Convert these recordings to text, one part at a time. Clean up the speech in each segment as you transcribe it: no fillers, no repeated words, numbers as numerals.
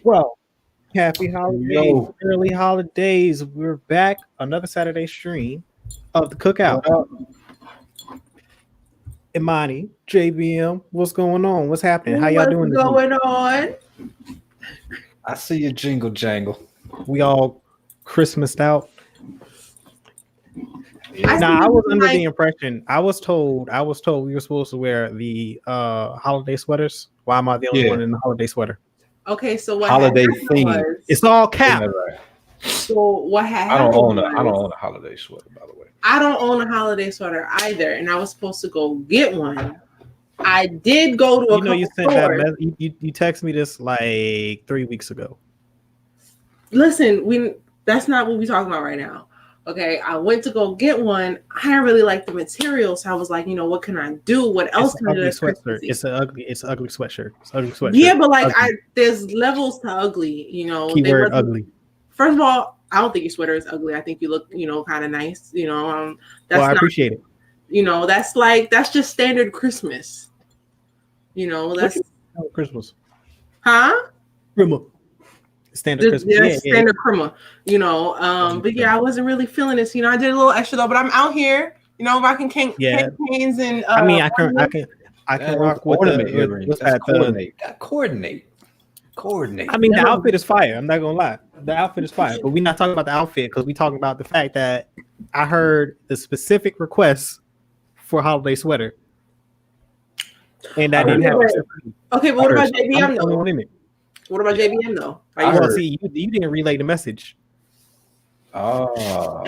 Well, happy holidays, Yo, early holidays. We're back. Another Saturday stream of the Cookout. what up? Imani, JBM, what's going on? What's happening? How y'all What's doing this week? going on? I see your jingle jangle. We all Christmased out. I see Nah, I you was under like- the impression. I was told we were supposed to wear the holiday sweaters. Why am I the only Yeah. one in the holiday sweater? Okay, so what Holiday happened theme. was, It's all Isn't cap. that right? so what had I don't happened own a was, holiday sweater, by the way. I don't own a holiday sweater either, and I was supposed to go get one. I did go to a You know, you couple sent that. stores. You texted me this like 3 weeks ago. Listen, that's not what we're talking about right now. Okay, I went to go get one. I didn't really like the material, so I was like, what can I do? What else It's can an I do? ugly that's sweatshirt. Christmassy? It's an ugly sweatshirt. It's an ugly sweatshirt. Yeah, but like Ugly. there's levels to ugly. They Keyword wasn't- ugly. First of all, I don't think your sweater is ugly. I think you look, kind of nice. That's Well, I not, appreciate it. that's just standard Christmas. That's Christmas. huh? Christmas. Standard Christmas. Yeah, Yeah. standard Christmas. But yeah, I wasn't really feeling this. I did a little extra though, but I'm out here, rocking canes and. I mean, I can That rock with ornament the earrings. what's That's that? Coordinate. I mean, the Yeah. outfit is fire. I'm not gonna lie. The outfit is fire, but we're not talking about the outfit because we're talking about the fact that I heard the specific request for a holiday sweater, and I didn't have Right. it. Okay, but what about I'm JBM the only though? one in it. What about JBM though? I Well, heard- see, you didn't relay the message. Oh.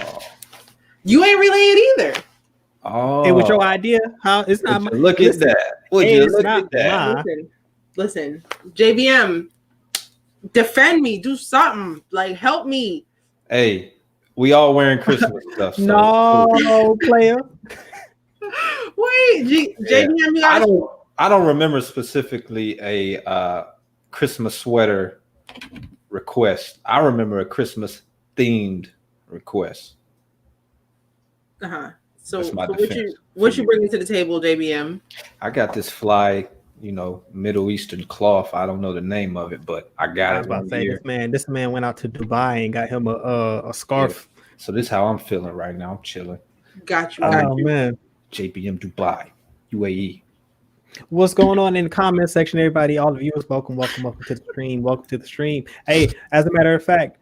You ain't relay it either. Oh. It was your idea. How it's not. Would you look at that. Would Hey, you it's look not at that? mine. Listen, JBM, defend me, do something, like help me. Hey, we all wearing Christmas stuff. So No, player. Wait, JBM, you I gotta don't remember specifically a Christmas sweater request. I remember a Christmas themed request. So That's my what defense. you bringing to the table, JBM? I got this fly, Middle Eastern cloth. I don't know the name of it, but I got I it was about to one say year. this man went out to Dubai and got him a scarf. So this is how I'm feeling right now. I'm chilling. Got you. Oh man. JBM Dubai, UAE. What's going on in the comment section, everybody? All the viewers, welcome to the stream. Welcome to the stream. Hey, as a matter of fact,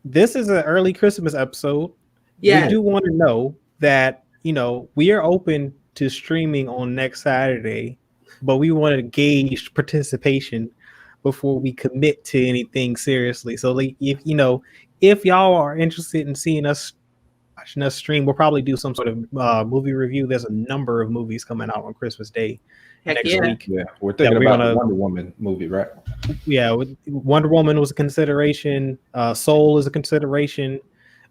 this is an early Christmas episode. Yeah. We do want to know that we are open to streaming on next Saturday, but we want to gauge participation before we commit to anything seriously. So, like, if y'all are interested in seeing us watching us stream, we'll probably do some sort of movie review. There's a number of movies coming out on Christmas Day Heck next yeah. week. Yeah, we're thinking we're about gonna- the Wonder Woman movie, right? Yeah, Wonder Woman was a consideration. Soul is a consideration.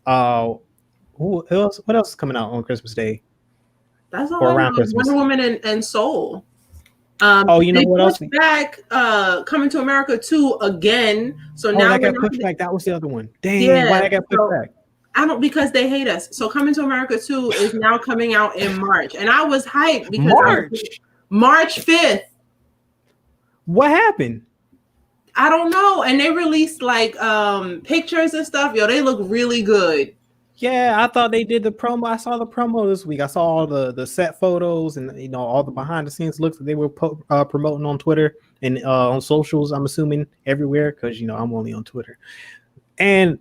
Who else? What else is coming out on Christmas Day? That's Or all around I know. Christmas. Wonder Woman and Soul. Oh, you know they what else? pushed back Coming to America 2 again. So Oh, now that we're got not- pushed back. That was the other one. Dang, Yeah, why that got pushed so- back? I don't, because they hate us. So Coming to America 2 is now coming out in March. And I was hyped because March 5th. What happened? I don't know. And they released like pictures and stuff. Yo, they look really good. Yeah, I thought they did the promo. I saw the promo this week. I saw all the set photos and all the behind the scenes looks that they were promoting on Twitter and on socials. I'm assuming everywhere because I'm only on Twitter. And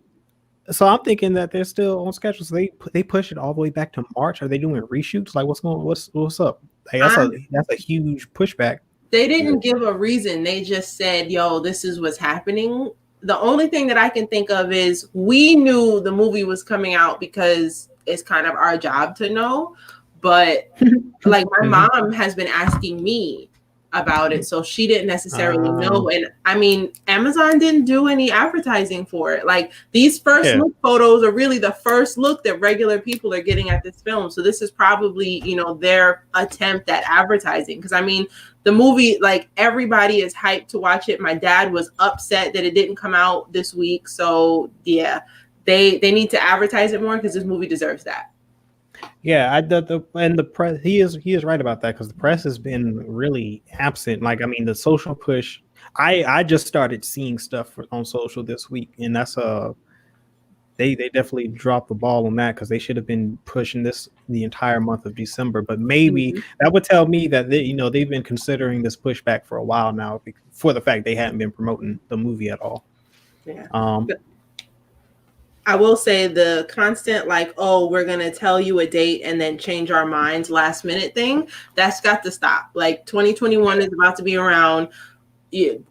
so I'm thinking that they're still on schedule. So they push it all the way back to March. Are they doing reshoots? Like what's up? Like, that's a huge pushback. They didn't give a reason. They just said, yo, this is what's happening. The only thing that I can think of is we knew the movie was coming out because it's kind of our job to know. But like my mom has been asking me about it, so she didn't necessarily know. And I mean, Amazon didn't do any advertising for it. Like these first look photos are really the first look that regular people are getting at this film. So this is probably their attempt at advertising, because I mean the movie, like everybody is hyped to watch it. My dad was upset that it didn't come out this week. So yeah, they need to advertise it more because this movie deserves that. Yeah, and the press, he is right about that because the press has been really absent. Like, I mean, the social push. I just started seeing stuff on social this week, and that's they definitely dropped the ball on that because they should have been pushing this the entire month of December. But maybe that would tell me that they've been considering this pushback for a while now for the fact they hadn't been promoting the movie at all. Yeah. I will say the constant like, oh, we're gonna tell you a date and then change our minds last minute thing, that's got to stop. Like 2021 is about to be around.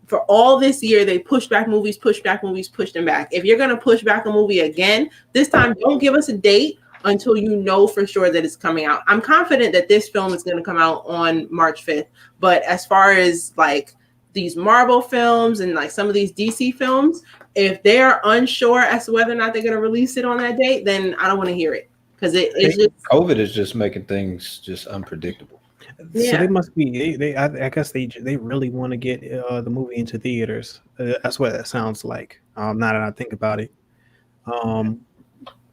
For all this year, they pushed back movies, pushed them back. If you're gonna push back a movie again, this time don't give us a date until you know for sure that it's coming out. I'm confident that this film is gonna come out on March 5th. But as far as like these Marvel films and like some of these DC films, if they're unsure as to whether or not they're going to release it on that date, then I don't want to hear it because it's just COVID is just making things just unpredictable. Yeah. So they must be. I guess they really want to get the movie into theaters. That's what that sounds like. Now that I think about it.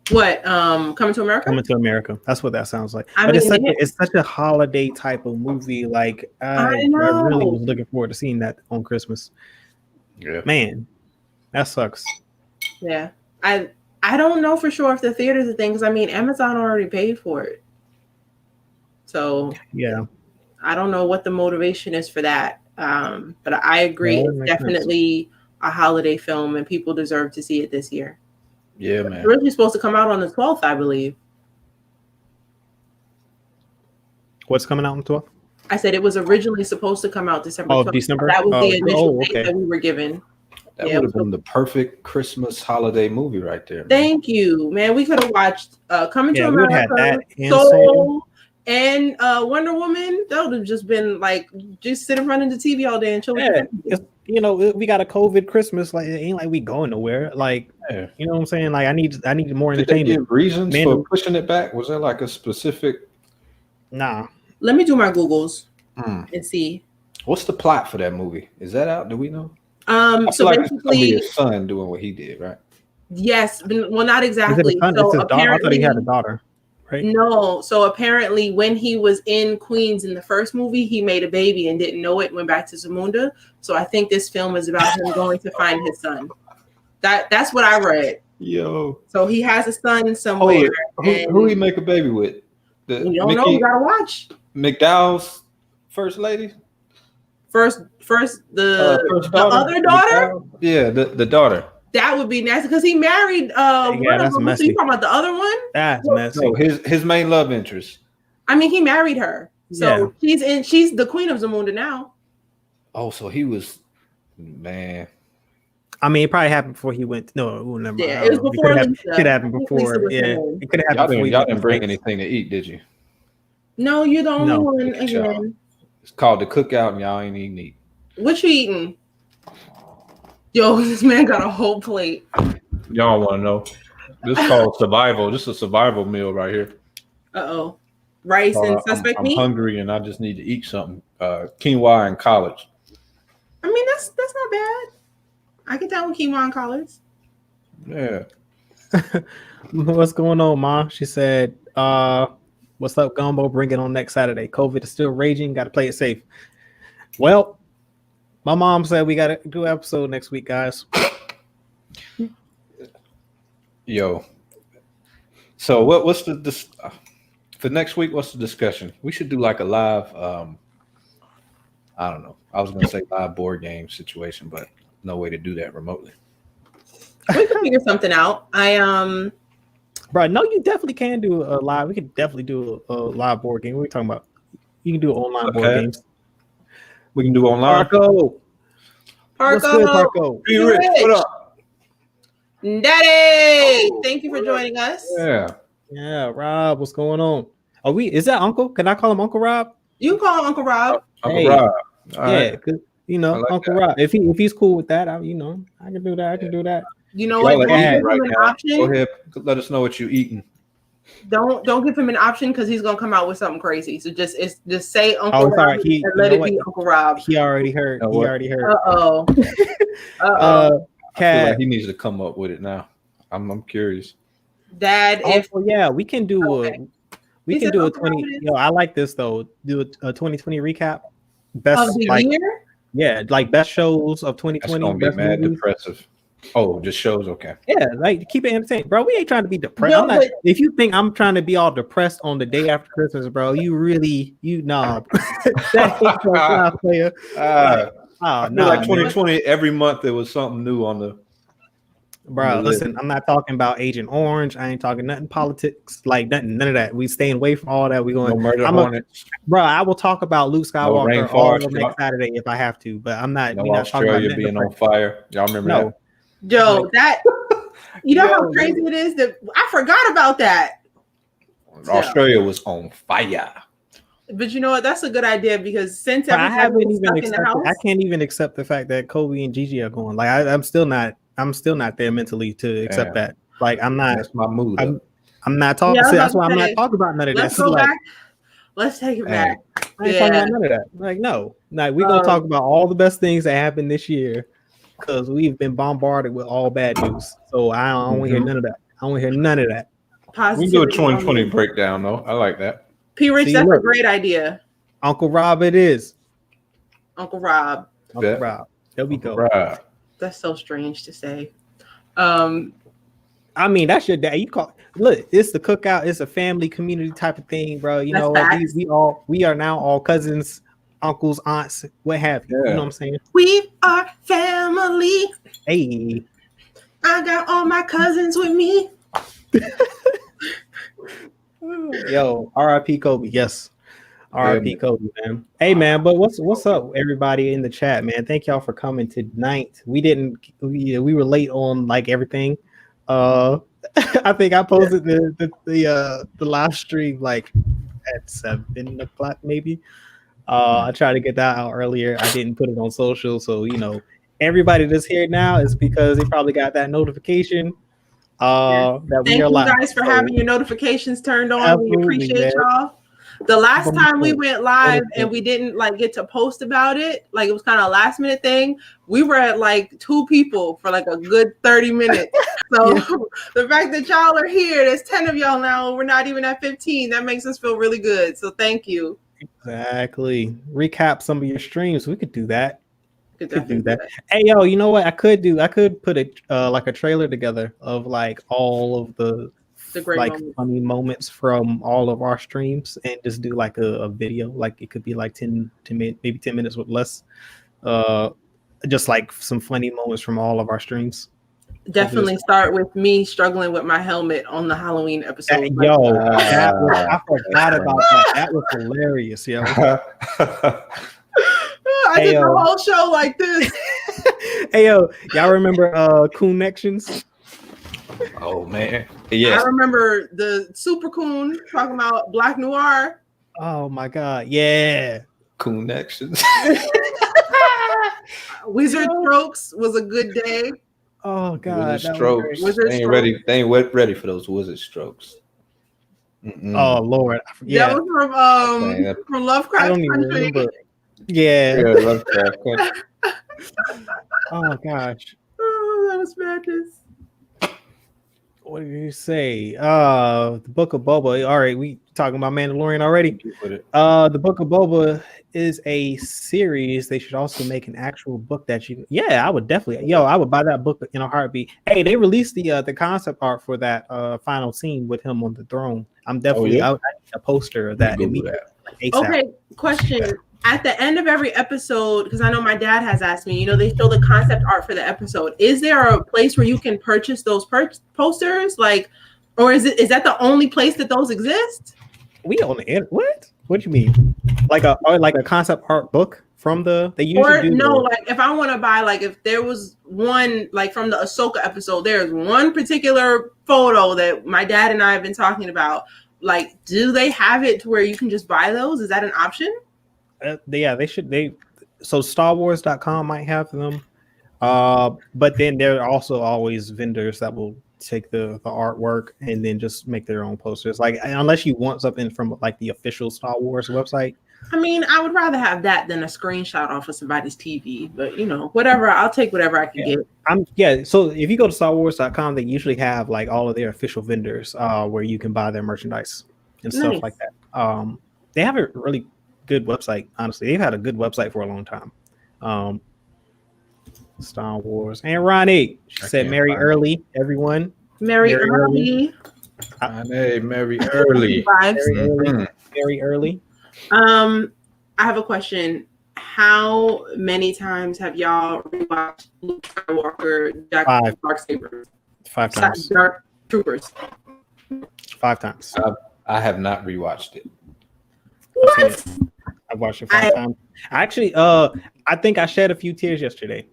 What? Coming to America? Coming to America. That's what that sounds like. It's such a holiday type of movie. Like I really was looking forward to seeing that on Christmas. Yeah, man, that sucks. Yeah, I don't know for sure if the theater's a thing because I mean Amazon already paid for it. So yeah, I don't know what the motivation is for that. But I agree, it's definitely a holiday film, and people deserve to see it this year. Yeah, man. It's originally supposed to come out on the 12th, I believe. What's coming out on the 12th? I said it was originally supposed to come out December 12th. Oh, December? That was the initial date that we were given. That would have been the perfect Christmas holiday movie right there. Man. Thank you, man. We could have watched Coming to America, had that and Soul, and Wonder Woman. That would have just been like just sit in front of the TV all day and chill. Yeah, you know, we got a COVID Christmas. Like it ain't like we going nowhere. Like you know what I'm saying? Like I need more entertainment. Did they give reasons for pushing it back? Was there like a specific? Nah. Let me do my Googles and see. What's the plot for that movie? Is that out? Do we know? So like basically, his son doing what he did, right? Yes, well, not exactly. So it's his daughter. I thought he had a daughter. Right? No, so apparently when he was in Queens in the first movie, he made a baby and didn't know it, went back to Zamunda. So I think this film is about him going to find his son. That's what I read. Yo. So he has a son somewhere. Who he make a baby with? You don't know, you gotta watch. McDowell's first lady? First the other daughter? Yeah, the daughter. That would be nasty because he married one of them. So you talking about the other one? That's messy. No, his main love interest. I mean, he married her. So she's the queen of Zamunda now. Oh, so he was man. I mean, it probably happened before he went. No, never mind. Yeah, it was before. It could happen before. Yeah, it could have happened. Y'all didn't bring anything to eat, did you? No, you're the only one again. It's called the Cookout, and y'all ain't eating meat. What you eating? Yo, this man got a whole plate. Y'all want to know? This is called survival. This is a survival meal right here. Uh-oh. Rice and suspect meat? I'm hungry and I just need to eat something. Quinoa and collards. I mean, that's not bad. I can tell with quinoa and collards. Yeah. What's going on, Ma? She said, what's up, Gumbo? Bring it on next Saturday. COVID is still raging. Got to play it safe. Well, my mom said we got to do an episode next week, guys. Yo. So what's the for next week? What's the discussion? We should do like a live. I don't know. I was gonna say live board game situation, but no way to do that remotely. We can figure something out. Bro, no, you definitely can do a live. We could definitely do a live board game. What are we talking about? You can do online board games. We can do online. Parco. What's good, Parco? Be rich. What up? Daddy, thank you for joining us. Yeah, Rob, what's going on? Is that Uncle? Can I call him Uncle Rob? You can call him Uncle Rob. Uncle Rob. Yeah, you know, like Uncle Rob. If he's cool with that, I can do that. I can do that. You know what? Don't give him an option. Go ahead, let us know what you're eating. Don't give him an option because he's gonna come out with something crazy. So just say Uncle Rob and let it be Uncle Rob. He already heard. Uh-oh. I feel like he needs to come up with it now. I'm curious. Dad, we can do we can do a 20. I like this though. Do a 2020 recap. Best of the year. Yeah, like best shows of That's 2020. gonna be Best mad movies. depressive. Oh, just shows. Okay. Yeah, like keep it entertaining, bro. We ain't trying to be depressed. Yo, I'm not. but- If you think I'm trying to be all depressed on the day after Christmas, bro, nah. That ain't so fly, player. I feel Nah, like man. 2020. Every month there was something new on the. Bro, on the list. listen, I'm not talking about Agent Orange. I ain't talking nothing politics, like none of that. We staying away from all that. We going. No murder I'm hornets. bro. I will talk about Luke Skywalker all rainforest, next Saturday if I have to, but I'm not. No We not talking about Australia nothing being on depressing. fire. Y'all remember No, Joe, Like- that you know how Yo, crazy it is that I forgot about that. that? Australia was on fire. But you know what? That's a good idea because since But I everybody haven't was even stuck in the house, accepted. I can't even accept the fact that Kobe and Gigi are going. Like I'm still not there mentally to accept Damn. that. Like I'm not. That's my mood. I'm not talking. Yeah, I was That's about why to I'm not say, talking about none of that. let's So, go like, back. Let's take it Hey, back. I ain't talking about none of that. Like, no, like we gonna talk about all the best things that happened this year because we've been bombarded with all bad news. So I don't want to hear none of that. I don't want to hear none of that. we can do a Positivity 2020 only. breakdown though. I like that. P. Rich, See, that's a look. great idea. Uncle Rob, it is. Uncle Rob. Uncle Bet. Rob. There we go. Right. That's so strange to say. I mean, that's your dad. You call look, it's the cookout, it's a family community type of thing, bro. You That's know, facts. we are now all cousins, uncles, aunts, what have you. You Yeah. know what I'm saying? We are family. Hey, I got all my cousins with me. yo, R.I.P. Kobe. Yes. R.I.P. man. Kobe, man. Hey man, but what's up, everybody in the chat, man? Thank y'all for coming tonight. We were late on like everything. I think I posted the live stream like at 7 o'clock maybe. I tried to get that out earlier. I didn't put it on social, so you know everybody that's here now is because they probably got that notification. That we Thank are you live. guys for So, having your notifications turned on. Absolutely, We appreciate man. y'all. The last From time we the- went live and we didn't like get to post about it, like it was kind of a last minute thing. We were at like 2 people for like a good 30 minutes. So Yeah. the fact that y'all are here, there's 10 of y'all now. We're not even at 15. That makes us feel really good. So thank you. Exactly. Recap some of your streams. We could do that. Could Could do definitely that. Hey yo, you know what I could do? I could put a like a trailer together of like all of the great like moments. funny moments from all of our streams and just do like a video. Like it could be like 10 minutes, maybe 10 minutes with less. Just like some funny moments from all of our streams. Definitely start with me struggling with my helmet on the Halloween episode. I forgot about that. That was hilarious, yo. I did the whole show like this. Hey yo, y'all remember Connections? Oh man. Yes. I remember the Super Coon talking about Black Noir. Oh my god, yeah. Connections. Wizard Strokes was a good day. Oh god, Wizard strokes. Wizard They ain't strokes. ready. They ain't ready for those wizard strokes. Oh lord, yeah. That was from Lovecraft I don't even Country. remember. Yeah. Yeah, Lovecraft Country. Oh gosh. Oh, that was madness. What did you say? The Book of Boba. All right, we talking about Mandalorian already. The Book of Boba is a series. They should also make an actual book that you. Yeah, I would definitely. Yo, I would buy that book in a heartbeat. Hey, they released the concept art for that final scene with him on the throne. I'm definitely out a poster of that. Okay, question. At the end of every episode, because I know my dad has asked me, you know, they show the concept art for the episode. Is there a place where you can purchase those posters? Like, or is that the only place that those exist? We on the internet. What? What do you mean? Like a concept art book from they usually do. No, like if I want to buy, like if there was one, like from the Ahsoka episode, there's one particular photo that my dad and I have been talking about. Like, do they have it to where you can just buy those? Is that an option? Yeah, they should. So StarWars.com might have them, but then there are also always vendors that will take the artwork and then just make their own posters. Like unless you want something from like the official Star Wars website. I mean, I would rather have that than a screenshot off of somebody's TV. But you know, whatever. I'll take whatever I can get. So if you go to StarWars.com, they usually have like all of their official vendors where you can buy their merchandise and stuff like that. They have a really good website. Honestly, they've had a good website for a long time. Star Wars. And Ronnie, she said, "Marry early, everyone. Marry early. Hey, Mary early. Very early. I have a question. How many times have y'all rewatched Luke Skywalker, Dark Sabers? 5 times. Dark Troopers. 5 times. I have not rewatched it. What? I've watched it 5 times. Actually, I think I shed a few tears yesterday.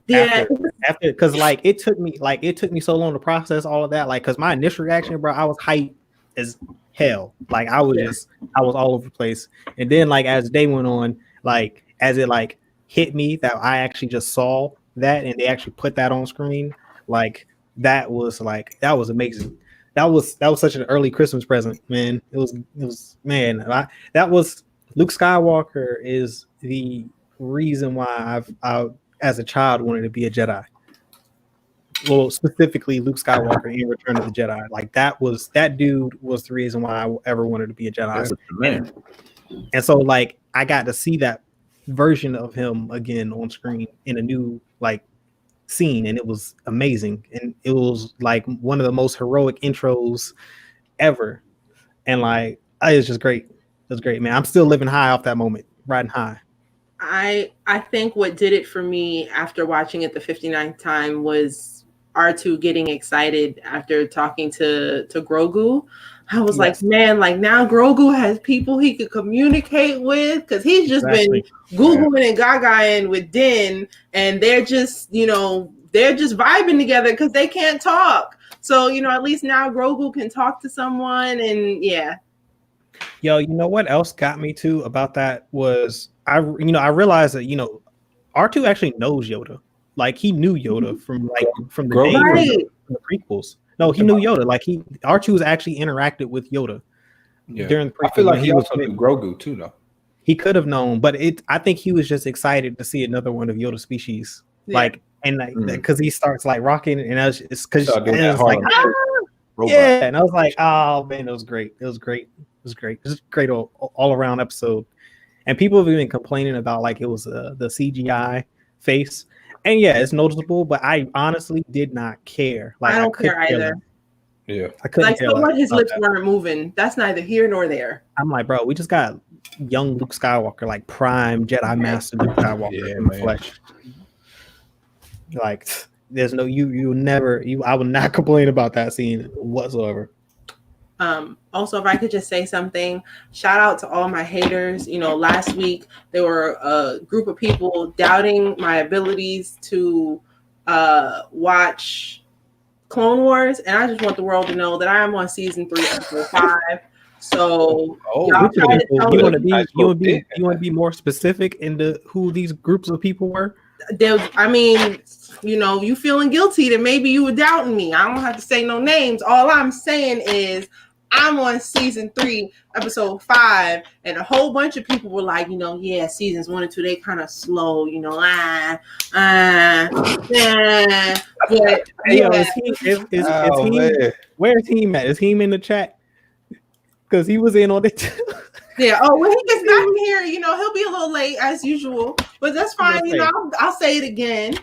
Yeah. After, because like it took me so long to process all of that. Like, because my initial reaction, bro, I was hyped as hell. Like I was all over the place. And then like as the day went on, like as it like hit me that I actually just saw that and they actually put that on screen, like that was amazing. That was such an early Christmas present, man. It was man. That was Luke Skywalker is the reason why I as a child wanted to be a Jedi. Well, specifically Luke Skywalker in Return of the Jedi. Like that dude was the reason why I ever wanted to be a Jedi. And so like I got to see that version of him again on screen in a new like scene, and it was amazing. And it was like one of the most heroic intros ever. And like it was just great. It was great, man. I'm still living high off that moment, riding high. I think what did it for me after watching it the 59th time was R2 getting excited after talking to Grogu. I was like, man, like now Grogu has people he could communicate with, because he's just been Googling and Gagaing with Din, and they're just vibing together because they can't talk. So, at least now Grogu can talk to someone, and yeah. Yo, you know what else got me too about that was I realized that R2 actually knows Yoda. Like he knew Yoda from the day of the prequels. No, he knew Yoda. Like R2 was actually interacted with Yoda during the prequels. I feel like he also knew Grogu too, though. He could have known, but I think he was just excited to see another one of Yoda's species. Yeah. Like because he starts like rocking, and it's because like yeah, and I was like, oh man, it was great. It was great. It was great. It was a great all around episode. And people have been complaining about like it was the CGI face. And yeah, it's noticeable, but I honestly did not care. Like I don't care either. Yeah. I couldn't care. So what his lips weren't moving. That's neither here nor there. I'm like, bro, we just got young Luke Skywalker, like prime Jedi Master Luke Skywalker in the flesh. Like there's no I would not complain about that scene whatsoever. Also, if I could just say something, shout out to all my haters. Last week there were a group of people doubting my abilities to watch Clone Wars, and I just want the world to know that I am on season 3, episode 5. So you want to be more specific into who these groups of people were? You feeling guilty that maybe you were doubting me. I don't have to say no names. All I'm saying is I'm on season 3, episode 5, and a whole bunch of people were like, seasons 1 and 2, they kind of slow, But where is he at? Is he in the chat? Because he was in on it. Yeah. Oh, when he gets back in here, he'll be a little late as usual, but that's fine. I'll say it again.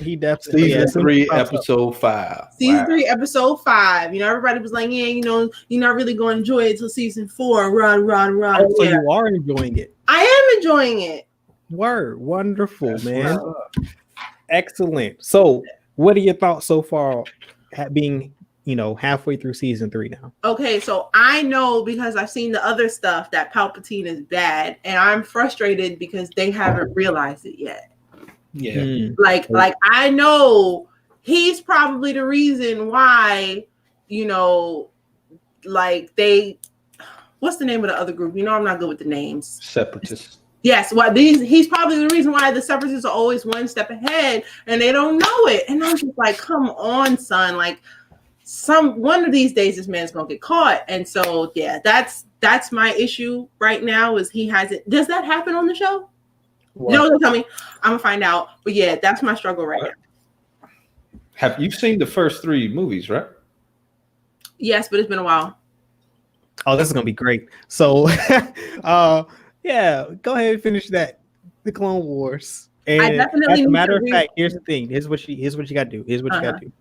He definitely season 3, episode 5. Season 3, episode 5. Everybody was like, yeah, you're not really going to enjoy it till season 4. Run. Oh, so you are enjoying it? I am enjoying it. Word, wonderful, man. Excellent. So, what are your thoughts so far, being halfway through season 3 now? Okay, so I know because I've seen the other stuff that Palpatine is bad, and I'm frustrated because they haven't realized it yet. Yeah. Like I know he's probably the reason why, like they, what's the name of the other group? I'm not good with the names. Separatists. Yes, he's probably the reason why the Separatists are always one step ahead and they don't know it. And I'm just like, come on, son. Like one of these days this man's gonna get caught. And so yeah, that's my issue right now is he hasn't. Does that happen on the show? What? Don't tell me. I'm gonna find out. But yeah, that's my struggle right now. Have you seen the first 3 movies, right? Yes, but it's been a while. Oh, this is gonna be great. So yeah, go ahead and finish that. the Clone Wars. I And definitely as a need matter to of fact, here's the thing. Here's what you got to do. Here's what you got to do.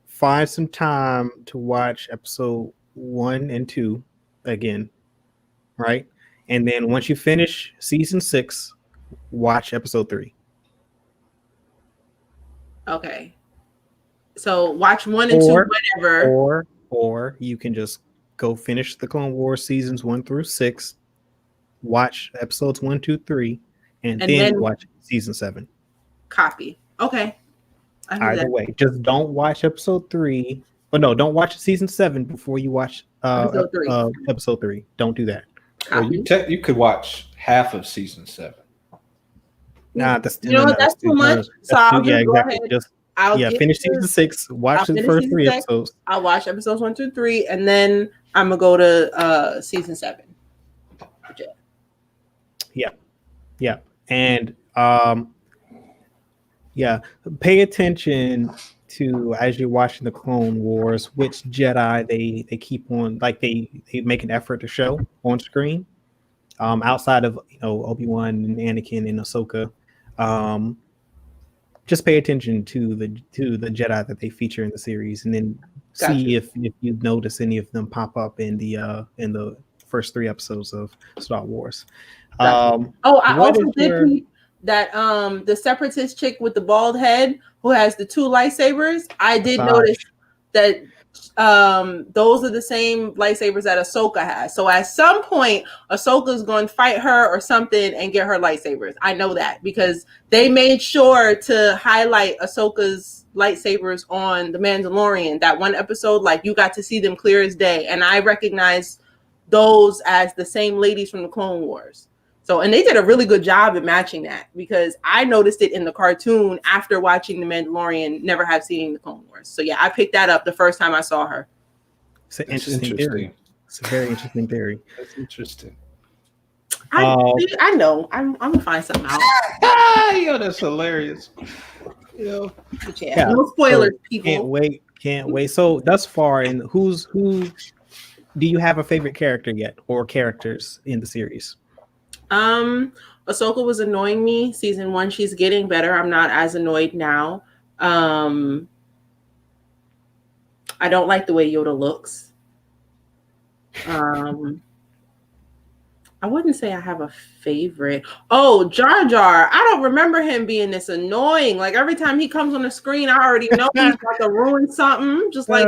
Find some time to watch episode 1 and 2 again, right? And then once you finish season 6, watch episode 3. Okay. So watch 1 and 2, whatever. Or you can just go finish the Clone Wars seasons 1 through 6, watch episodes 1, 2, 3, and then watch season 7. Copy. Okay. Either way, just don't watch episode 3. But no, don't watch season 7 before you watch episode 3. Don't do that. Or you could watch half of season 7. Nah, that's that's too much. So I'll just go ahead. Just finish season 6. Watch the first 3 episodes. I'll watch episodes 1 through 3, and then I'm gonna go to season 7. Yeah, and pay attention to, as you're watching the Clone Wars, which Jedi they keep on, like they make an effort to show on screen, outside of Obi-Wan and Anakin and Ahsoka. Just pay attention to the Jedi that they feature in the series, and then see if you notice any of them pop up in the first 3 episodes of Star Wars. I also did peep that the separatist chick with the bald head who has the 2 lightsabers. I did notice that those are the same lightsabers that Ahsoka has. So at some point, Ahsoka's going to fight her or something and get her lightsabers. I know that because they made sure to highlight Ahsoka's lightsabers on The Mandalorian. That one episode, like you got to see them clear as day. And I recognize those as the same ladies from the Clone Wars. So, and they did a really good job at matching that because I noticed it in the cartoon after watching The Mandalorian, never have seen the Clone Wars. So yeah, I picked that up the first time I saw her. It's an interesting theory. It's a very interesting theory. That's interesting. I know. I'm gonna find something out. Yo, that's hilarious. No spoilers, people. Can't wait. So thus far, and who do you have a favorite character yet, or characters in the series? Ahsoka was annoying me. Season 1, she's getting better. I'm not as annoyed now. I don't like the way Yoda looks. I wouldn't say I have a favorite. Oh, Jar Jar. I don't remember him being this annoying. Like every time he comes on the screen, I already know he's about to ruin something. Just like,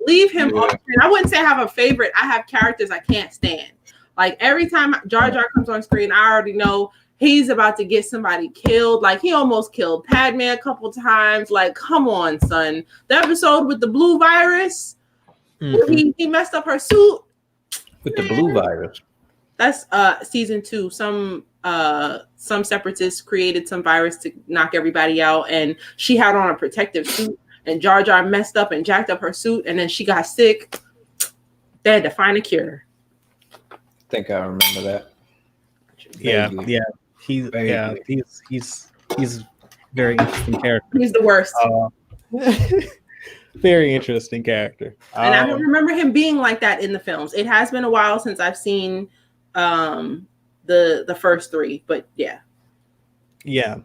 leave him off screen. I wouldn't say I have a favorite. I have characters I can't stand. Like every time Jar Jar comes on screen, I already know he's about to get somebody killed. Like he almost killed Padme a couple times. Like, come on, son. The episode with the blue virus, where he messed up her suit. With the blue virus. That's season 2. Some separatists created some virus to knock everybody out, and she had on a protective suit, and Jar Jar messed up and jacked up her suit, and then she got sick. They had to find a cure. I think I remember that. Yeah. He's very interesting character. He's the worst. Very interesting character. And I don't remember him being like that in the films. It has been a while since I've seen the first 3, but yeah. Yeah.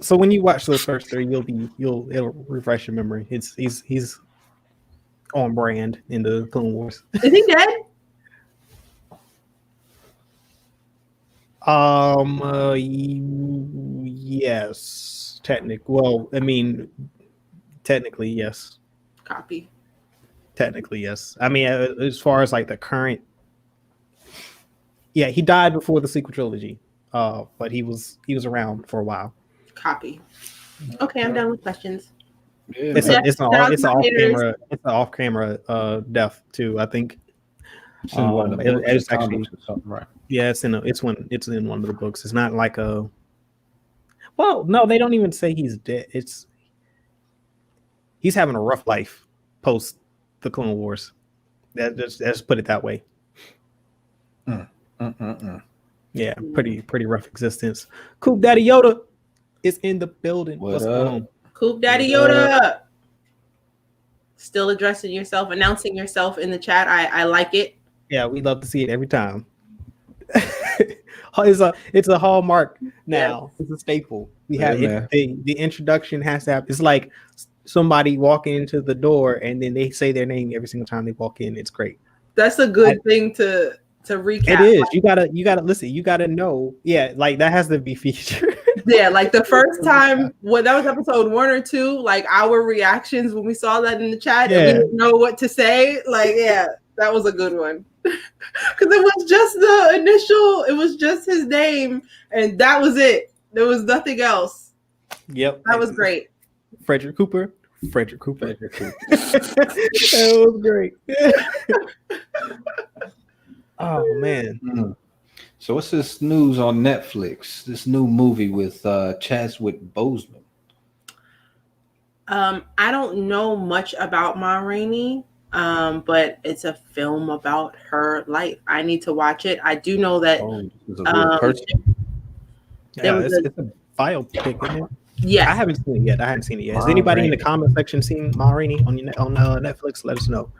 So when you watch those first 3, it'll refresh your memory. He's on brand in the Clone Wars. Is he dead? Yes. Technically, yes. Copy. Technically, yes. I mean, as far as like the current, he died before the sequel trilogy. But he was around for a while. Copy. Okay, I'm done with questions. Yeah. It's an off camera death too, I think. It's actually something, right? Yeah, it's in one of the books. It's not like a. Well, no, they don't even say he's dead. He's having a rough life post the Clone Wars. Let's put it that way. Yeah, pretty rough existence. Coop Daddy Yoda is in the building. What's going on? Coop Daddy Yoda. Still addressing yourself, announcing yourself in the chat. I like it. Yeah, we love to see it every time. It's a hallmark now. It's a staple. We have Yeah, it, the introduction has to happen. It's like somebody walking into the door and then they say their name every single time they walk in. It's great. That's a good thing to recap. It is. You gotta listen. You gotta know. Yeah, like that has to be featured. Yeah, like the first time when that was episode 1 or 2, like our reactions when we saw that in the chat and we didn't know what to say. Like, yeah, that was a good one. Because it was just the initial, it was just his name, and that was it. There was nothing else. Yep. That was great. Frederick Cooper. That was great. Oh man. Mm. So what's this news on Netflix? This new movie with Chadwick Boseman. I don't know much about Ma Rainey, but it's a film about her life. I need to watch it. I do know that This is a real person. Yeah, it's a biopic, isn't it? Yeah, I haven't seen it yet. Has anybody in the comment section seen Ma Rainey on Netflix? Let us know.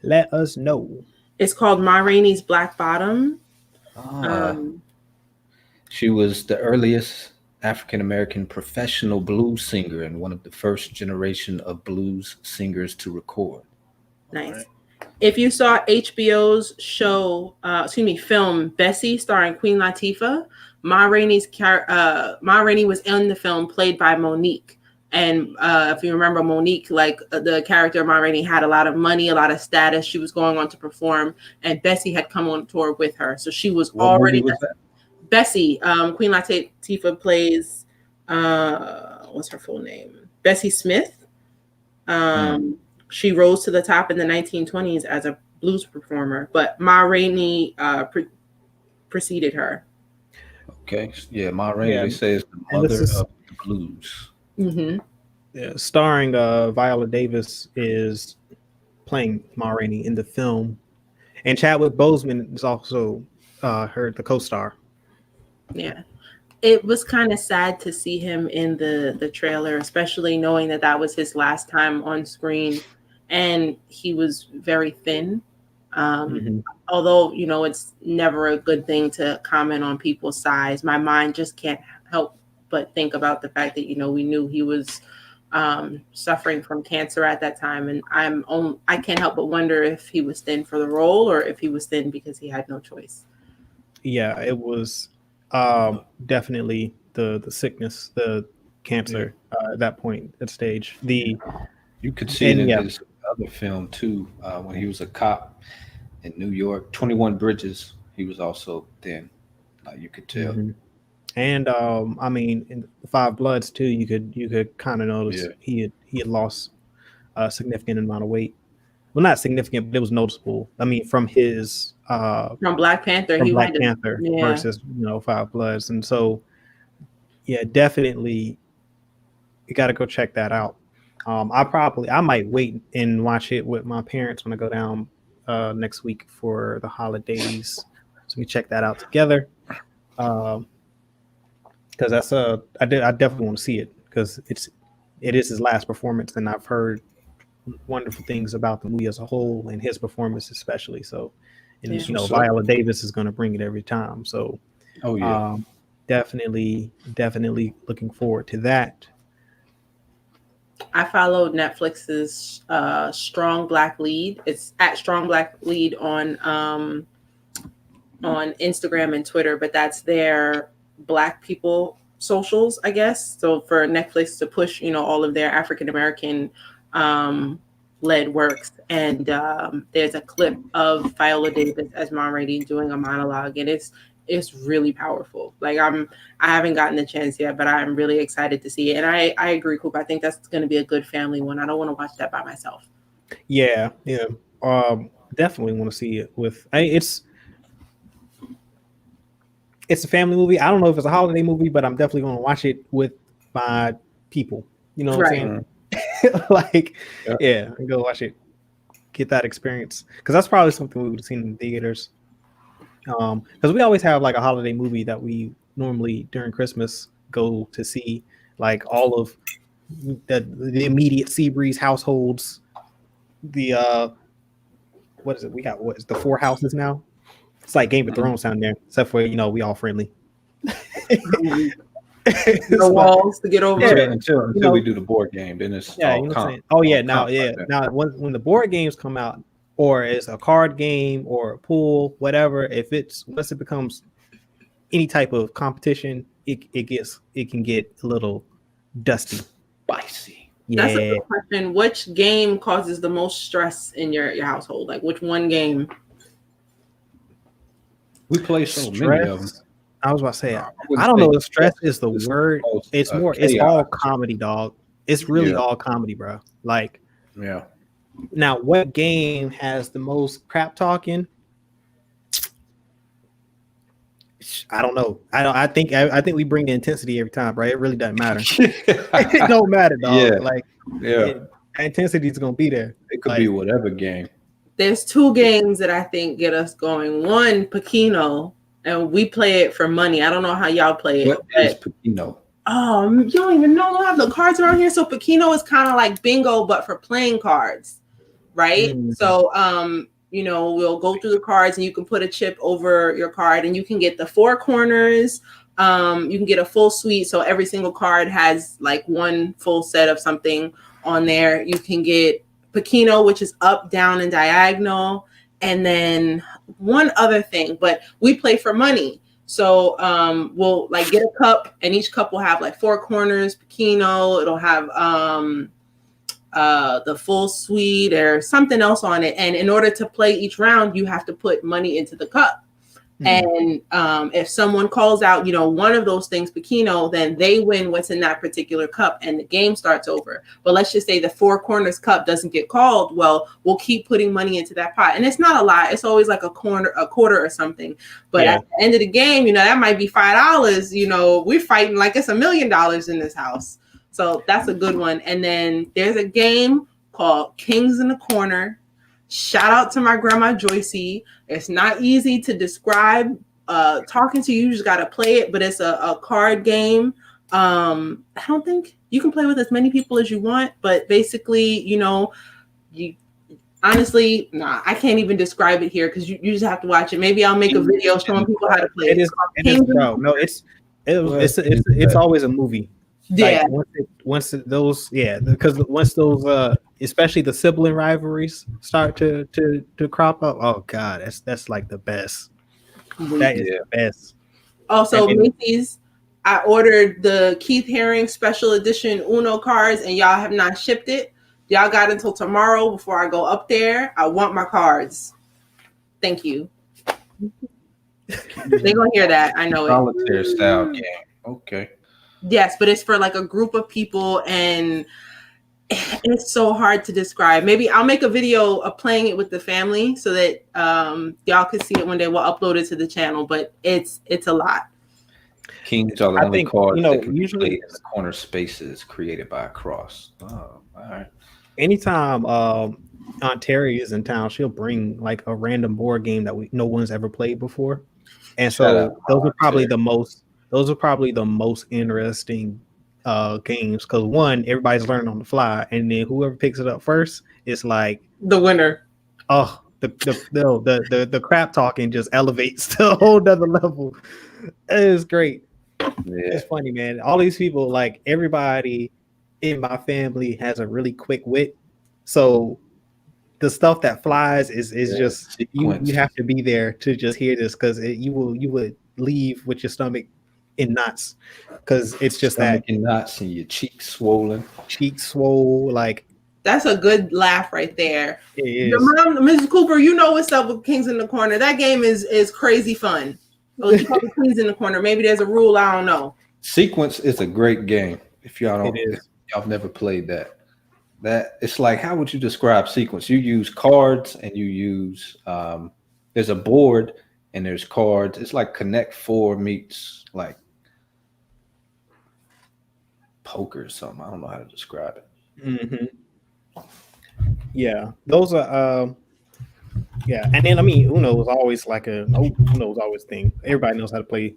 Let us know. It's called Ma Rainey's Black Bottom. She was the earliest African-American professional blues singer and one of the first generation of blues singers to record. Nice. Right. If you saw HBO's film Bessie starring Queen Latifah, Ma Rainey was in the film played by Monique. And if you remember Monique, like the character Ma Rainey had a lot of money, a lot of status. She was going on to perform, and Bessie had come on tour with her. So she was already Bessie. Queen Latifah plays what's her full name? Bessie Smith. She rose to the top in the 1920s as a blues performer, but Ma Rainey preceded her. Okay, yeah, Ma Rainey, they say, is the mother of the blues. Mm-hmm. Yeah, starring Viola Davis is playing Ma Rainey in the film, and Chadwick Boseman is also the co-star. Yeah, it was kind of sad to see him in the trailer, especially knowing that was his last time on screen, and he was very thin. Although it's never a good thing to comment on people's size, my mind just can't help but think about the fact that we knew he was suffering from cancer at that time, and I can't help but wonder if he was thin for the role or if he was thin because he had no choice. Yeah, it was definitely the sickness, the cancer at that point, that stage. You could see it in his other film too, when he was a cop in New York, 21 Bridges. He was also thin, you could tell. Mm-hmm. And I mean, in Five Bloods too, you could kind of notice he had lost a significant amount of weight. Well, not significant, but it was noticeable. I mean, from his from Black Panther, versus Five Bloods, and so definitely you got to go check that out. I might wait and watch it with my parents when I go down next week for the holidays, so we check that out together. Because that's I definitely want to see it because it is his last performance, and I've heard wonderful things about the movie as a whole and his performance especially. So, and Viola Davis is going to bring it every time. So, definitely looking forward to that. I followed Netflix's Strong Black Lead. It's at Strong Black Lead on Instagram and Twitter, but that's their Black people socials, I guess. So for Netflix to push, all of their African American led works, and there's a clip of Viola Davis as Ma Rainey doing a monologue, and it's really powerful. Like I haven't gotten the chance yet, but I'm really excited to see it. And I agree, Coop. I think that's going to be a good family one. I don't want to watch that by myself. Yeah. Definitely want to see it with. It's a family movie. I don't know if it's a holiday movie, but I'm definitely going to watch it with my people. You know what I'm saying? Go watch it, get that experience, because that's probably something we would have seen in theaters. Because we always have like a holiday movie that we normally during Christmas go to see, like all of the immediate Seabreeze households. The what is it? We got what is the 4 houses now? It's like Game of Thrones down there, except for we all friendly. No walls to get over. Yeah, until we do the board game, then it's yeah, all you know what I'm comp. saying? Oh yeah, now comp like that. now when the board games come out, or it's a card game or a pool, whatever, if it's once it becomes any type of competition, it can get a little dusty. Spicy. Yeah. That's a good question. Which game causes the most stress in your household? Like which one game? We play so many of them. I was about to say, I I don't know if stress is the word. most, It's more, chaos. it's all comedy, dog. It's really Yeah. all comedy, bro. Like, Yeah. now what game has the most crap talking? I don't know. I think we bring the intensity every time, bro. It really doesn't matter. It don't matter, dog. Yeah. Like, Yeah. intensity is gonna be there. It could Like, be whatever game. There's two games that I think get us going. One, Pekino, and we play it for money. I don't know how y'all play it. What is Pekino? Oh, you don't even know. I have the cards around here. So Pekino is kind of like bingo, but for playing cards, right? So, we'll go through the cards, and you can put a chip over your card, and you can get the four corners. You can get a full suite, so every single card has like one full set of something on there. You can get Pekino, which is up, down, and diagonal, and then one other thing. But we play for money. So we'll like get a cup, and each cup will have like four corners. Pekino, it'll have the full suite or something else on it. And in order to play each round, you have to put money into the cup. And if someone calls out, one of those things, Pekino, then they win what's in that particular cup, and the game starts over. But let's just say the four corners cup doesn't get called. Well, we'll keep putting money into that pot, and it's not a lot. It's always like a quarter or something. But at the end of the game, that might be $5. We're fighting like it's $1 million in this house. So that's a good one. And then there's a game called Kings in the Corner. Shout out to my grandma Joycey. It's not easy to describe. Talking to you just got to play it, but it's a card game. I don't think you can play with as many people as you want, but basically, you honestly, I can't even describe it here because you just have to watch it. Maybe I'll make a video showing people how to play it. It's always a movie. Yeah. Once those, especially the sibling rivalries start to crop up. Oh God, that's like the best. That is the best. Also, Macy's, I ordered the Keith Haring special edition Uno cards, and y'all have not shipped it. Y'all got until tomorrow before I go up there. I want my cards. Thank you. They're gonna hear that. I know it. Solitaire style game. Okay. Yes, but it's for like a group of people, and it's so hard to describe. Maybe I'll make a video of playing it with the family so that y'all can see it one day. We'll upload it to the channel, but it's a lot. Kings are the only cards that can usually play in the corner spaces created by a cross. Oh, all right. Anytime Aunt Terry is in town, she'll bring like a random board game that no one's ever played before, and so those are probably the most interesting games because one, everybody's learning on the fly, and then whoever picks it up first is like the winner. Oh, the crap talking just elevates to a whole nother level. It is great. Yeah. It's funny, man. All these people, like everybody in my family, has a really quick wit. So the stuff that flies is just you have to be there to just hear this because you would leave with your stomach in knots because it's just stomach in knots and your cheeks swollen. Like that's a good laugh right there. It is. Your mom, Mrs. Cooper, you know what's up with Kings in the Corner. That game is crazy fun. Oh, you call it Kings in the Corner. Maybe there's a rule. I don't know. Sequence is a great game. If y'all don't, if y'all have never played that. That it's like, how would you describe sequence? You use cards and you use there's a board and there's cards. It's like Connect Four meets like poker or something. I don't know how to describe it. Mm-hmm. Yeah, those are yeah, and then Uno was always like Uno was always a thing. Everybody knows how to play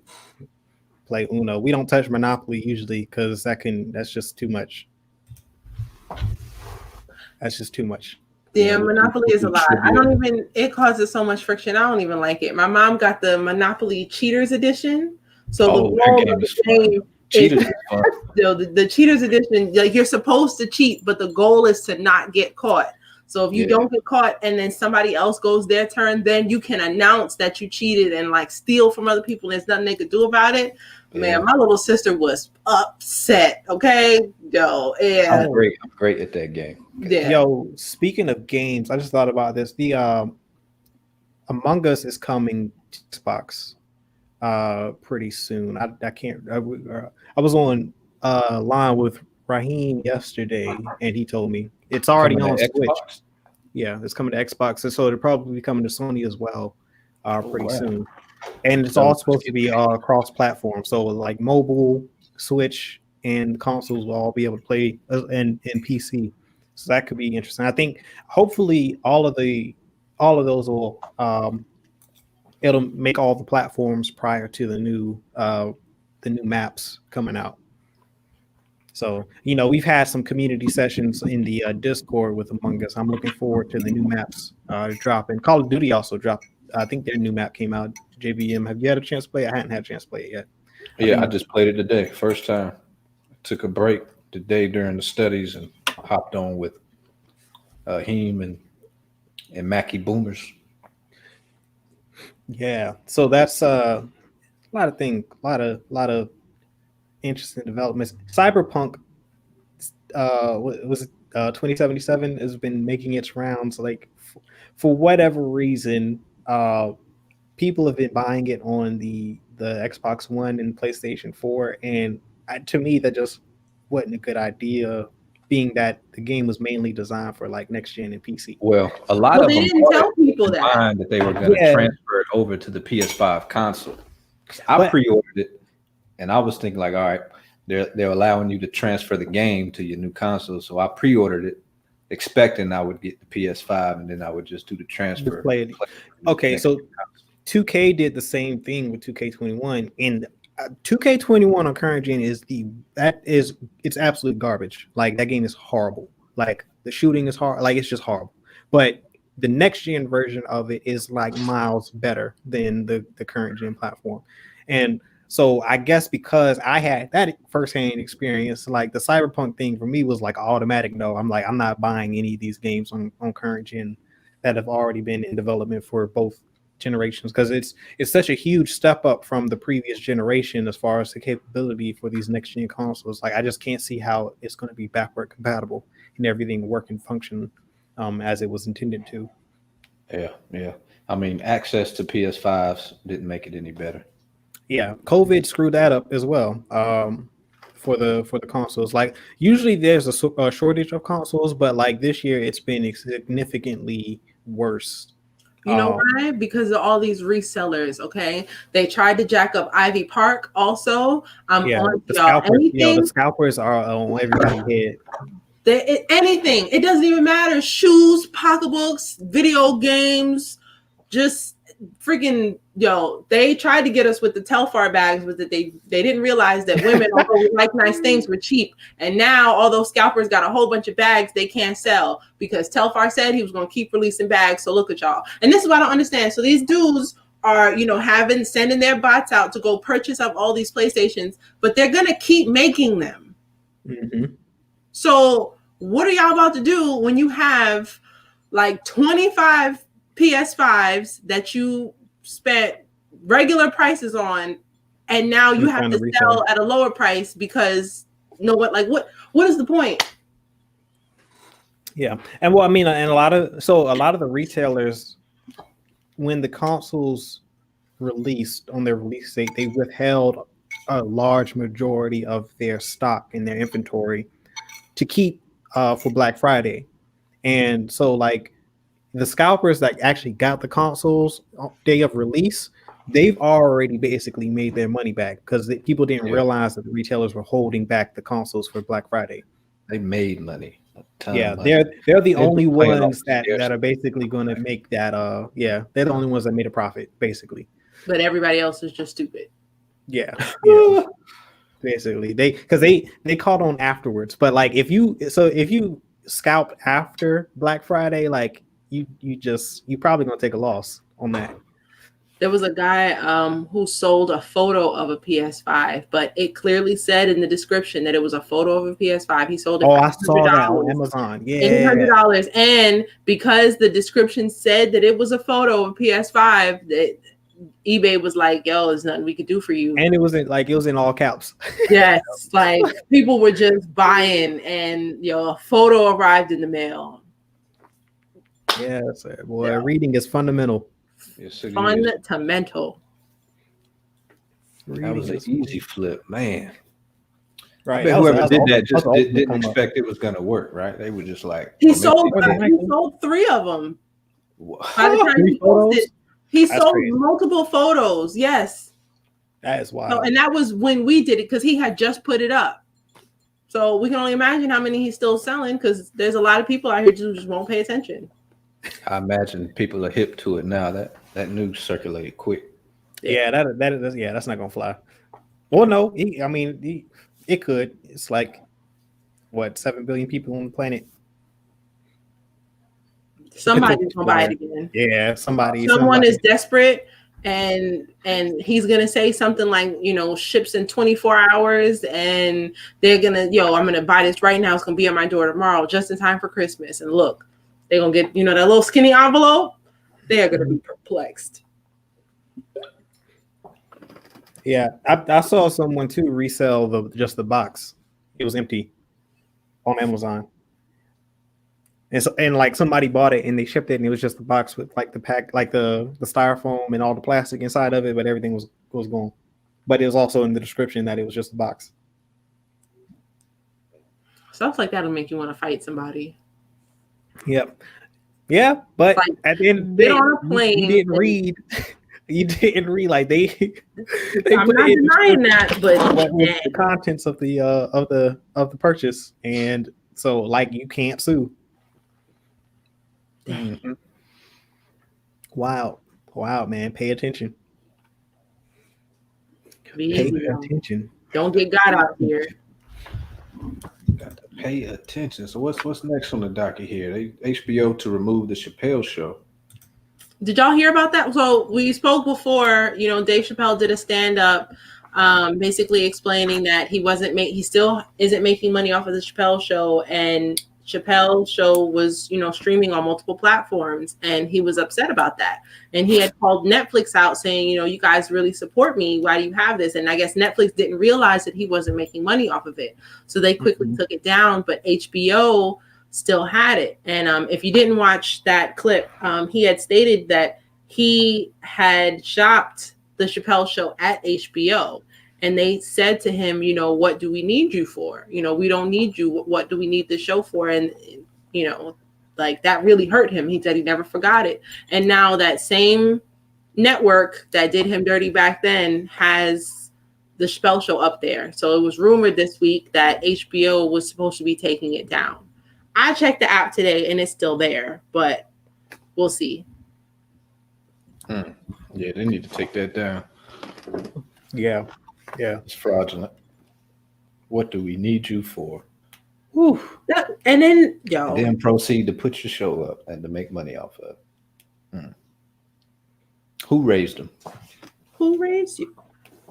Uno. We don't touch Monopoly usually because that's just too much. That's just too much. Yeah, Monopoly is a lot. I don't even, it causes so much friction. I don't even like it. My mom got the Monopoly Cheaters Edition. So the goal of the game Cheaters is fun. The Cheaters Edition, like you're supposed to cheat, but the goal is to not get caught. So if you don't get caught and then somebody else goes their turn, then you can announce that you cheated and like steal from other people. And there's nothing they could do about it. Man, my little sister was upset. Okay, yo, yeah. I'm great at that game. Yeah. Yo, speaking of games, I just thought about this. The Among Us is coming to Xbox pretty soon. I can't. I was on line with Raheem yesterday, and he told me it's already on Switch. Xbox? Yeah, it's coming to Xbox, and so it'll probably be coming to Sony as well pretty soon. And it's all supposed to be cross-platform, so like mobile, Switch, and consoles will all be able to play and PC. So that could be interesting. I think hopefully all of those will it'll make all the platforms prior to the new maps coming out. So, we've had some community sessions in the Discord with Among Us. I'm looking forward to the new maps dropping. Call of Duty also dropped. I think their new map came out. JVM, have you had a chance to play it? I hadn't had a chance to play it yet. Yeah, I just played it today. First time. I took a break today during the studies and hopped on with Heem and Mackie Boomers. Yeah, so that's a lot of things, a lot of interesting developments. Cyberpunk, was it 2077 has been making its rounds. Like for whatever reason, people have been buying it on the Xbox One and PlayStation 4, and to me that just wasn't a good idea, being that the game was mainly designed for like next gen and PC. Well, a lot of they them didn't tell people that they were going to transfer it over to the PS5 console. I pre-ordered it, and I was thinking like, all right, they're allowing you to transfer the game to your new console, so I pre-ordered it, expecting I would get the PS5, and then I would just do the transfer. Okay, so 2K did the same thing with 2K21, and 2K21 on current gen it's absolute garbage. Like that game is horrible. Like the shooting is hard. Like it's just horrible. But the next gen version of it is like miles better than the current gen platform. And so I guess because I had that firsthand experience, like the Cyberpunk thing for me was like automatic no. I'm not buying any of these games on current gen that have already been in development for both generations, because it's such a huge step up from the previous generation as far as the capability for these next gen consoles. Like I just can't see how it's going to be backward compatible and everything work and function as it was intended to. Yeah. I mean, access to PS5s didn't make it any better. Yeah, COVID screwed that up as well. For the consoles, like usually there's a shortage of consoles, but like this year it's been significantly worse. You know why? Because of all these resellers. Okay, they tried to jack up Ivy Park. Also, the scalpers are on everybody's head. Anything. It doesn't even matter. Shoes, pocketbooks, video games, just freaking they tried to get us with the Telfar bags, but that they didn't realize that women, although we like nice things, were cheap. And now all those scalpers got a whole bunch of bags they can't sell because Telfar said he was going to keep releasing bags. So look at y'all. And this is what I don't understand. So these dudes are sending their bots out to go purchase up all these PlayStations, but they're gonna keep making them. Mm-hmm. So what are y'all about to do when you have like 25 PS5s that you spent regular prices on, and now you have to sell at a lower price because what is the point? Yeah, and well, I mean, and a lot of the retailers, when the consoles released on their release date, they withheld a large majority of their stock in their inventory to keep for Black Friday, and so like the scalpers that actually got the consoles day of release, they've already basically made their money back because people didn't realize that the retailers were holding back the consoles for Black Friday. They made money. Yeah, they're the only ones that are basically going to make that. They're the only ones that made a profit, basically. But everybody else is just stupid. Yeah. Basically, they caught on afterwards. But like if you scalp after Black Friday, like you probably gonna take a loss on that. There was a guy who sold a photo of a PS5, but it clearly said in the description that it was a photo of a PS5. He sold it for I saw that on $800. Amazon. Yeah, $800. And because the description said that it was a photo of a PS5, that eBay was like, yo, there's nothing we could do for you. and it was in all caps. Yes, like people were just buying, and a photo arrived in the mail. Yes, boy, reading is fundamental. Yes, it Fundamental. That was an easy flip, man. Right. I bet whoever did that just didn't expect it was going to work, right? They were just like, he sold 3 of them. By the time he posted, he sold multiple photos. Yes. That is wild. So, and that was when we did it, because he had just put it up. So we can only imagine how many he's still selling, because there's a lot of people out here who just won't pay attention. I imagine people are hip to it now. That news circulated quick. Yeah, that's not gonna fly. Well, no, it could. It's like 7 billion people on the planet. Somebody's gonna buy it again. Yeah, someone is desperate, and he's gonna say something like, ships in 24 hours, and they're gonna, I'm gonna buy this right now. It's gonna be at my door tomorrow, just in time for Christmas. And look, they're gonna get, that little skinny envelope. They are gonna be perplexed. Yeah, I saw someone too resell just the box. It was empty on Amazon. And like somebody bought it and they shipped it, and it was just the box with like the pack, like the styrofoam and all the plastic inside of it, but everything was gone. But it was also in the description that it was just a box. Stuff like that'll make you want to fight somebody. Yep. Yeah, but like, at the end of the day, on a plane, you didn't read. You didn't read, like they I'm not denying that, but the contents of the purchase, and so like you can't sue. Mm-hmm. Wow, man, pay attention. Pay attention. Don't get God out here. Got to pay attention. So what's next on the docket here? HBO to remove the Chappelle Show. Did y'all hear about that? So we spoke before, Dave Chappelle did a stand-up basically explaining that he still isn't making money off of the Chappelle Show, and Chappelle Show was, streaming on multiple platforms, and he was upset about that. And he had called Netflix out saying, you guys really support me. Why do you have this? And I guess Netflix didn't realize that he wasn't making money off of it. So they quickly took it down, but HBO still had it. And if you didn't watch that clip, he had stated that he had shopped the Chappelle Show at HBO, and they said to him, what do we need you for? We don't need you. What do we need the show for? And like that really hurt him. He said he never forgot it. And now that same network that did him dirty back then has the Chappelle Show up there. So it was rumored this week that HBO was supposed to be taking it down. I checked the app today and it's still there, but we'll see. Yeah, they need to take that down. Yeah. It's fraudulent. What do we need you for? Whew. And then proceed to put your show up and to make money off of it. Who raised them? Who raised you?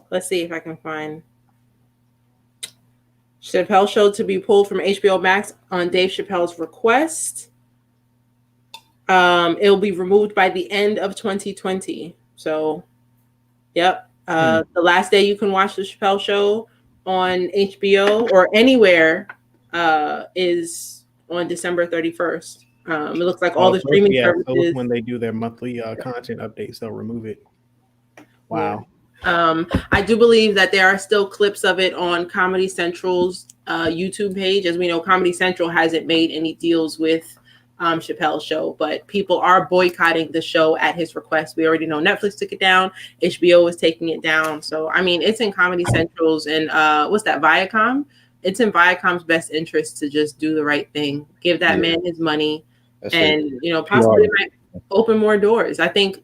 Let's see if I can find Chappelle Show to be pulled from HBO Max on Dave Chappelle's request. It'll be removed by the end of 2020. So, yep. The last day you can watch the Chappelle Show on HBO or anywhere is on December 31st. It looks like all the streaming services. So when they do their monthly content updates, they'll remove it. Wow. I do believe that there are still clips of it on Comedy Central's YouTube page. As we know, Comedy Central hasn't made any deals with Chappelle's show, but people are boycotting the show at his request. We already know Netflix took it down. HBO is taking it down. So, I mean, it's in Comedy Central's and what's that, Viacom? It's in Viacom's best interest to just do the right thing. Give that man his money. That's and, possibly it might open more doors. I think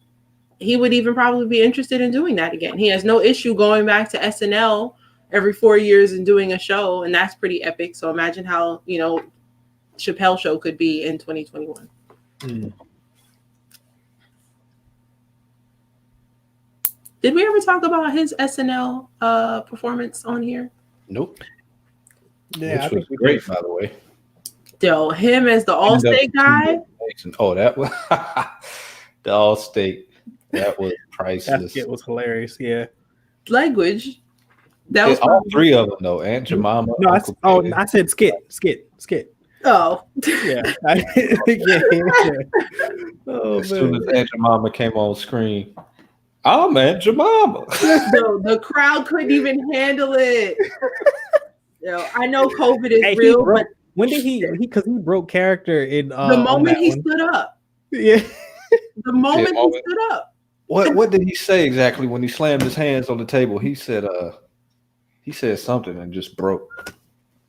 he would even probably be interested in doing that again. He has no issue going back to SNL every 4 years and doing a show, and that's pretty epic. So imagine how, Chappelle Show could be in 2021. Did we ever talk about his SNL performance on here? Nope. Yeah, Which was great, by the way. Yo, him as the Allstate guy. Oh, that was the Allstate. That was priceless. It was hilarious. Yeah. Language. That was all three of them though. Aunt Jemima. No, I said skit. Oh. Yeah. Oh, as soon as Aunt Jemima came on screen, I'm Aunt Jemima. The crowd couldn't even handle it. Yo, I know COVID is real, but when did he broke character in the moment he stood up. Yeah. The moment he stood up. What did he say exactly when he slammed his hands on the table? He said something and just broke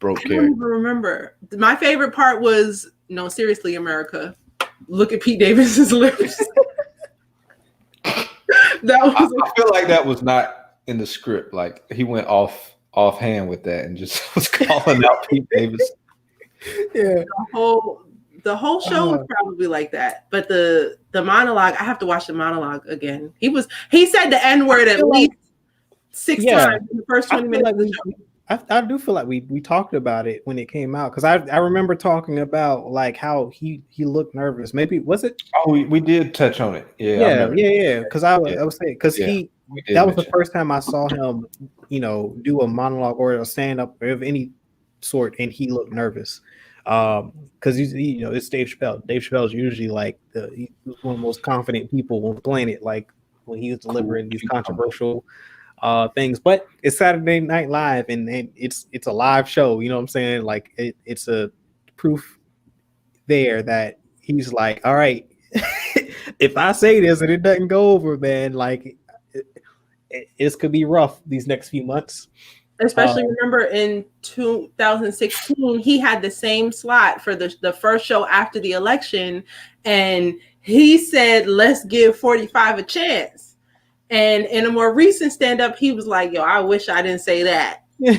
character. I don't even remember. My favorite part was, no, seriously, America. Look at Pete Davids's lips. I feel like that was not in the script. Like he went offhand with that and just was calling out Pete Davis. Yeah. The whole show was probably like that. But the monologue, I have to watch the monologue again. He said the N-word at least 6 times in the first 20 minutes of the show. I do feel like we talked about it when it came out, because I remember talking about like how he looked nervous. Maybe was it? Oh, we did touch on it. Yeah. Because I was saying, because that was the first time I saw him, do a monologue or a stand up of any sort, and he looked nervous. Because it's Dave Chappelle. Dave Chappelle is usually like he's one of the most confident people on the planet. Like when he was delivering these controversial things, but it's Saturday Night Live, and it's a live show. You know what I'm saying? Like it's a proof there that he's like, all right, if I say this and it doesn't go over, man, like it could be rough these next few months. Especially remember in 2016, he had the same slot for the first show after the election, and he said, "Let's give 45 a chance." And in a more recent stand-up, he was like, "Yo, I wish I didn't say that." Yeah.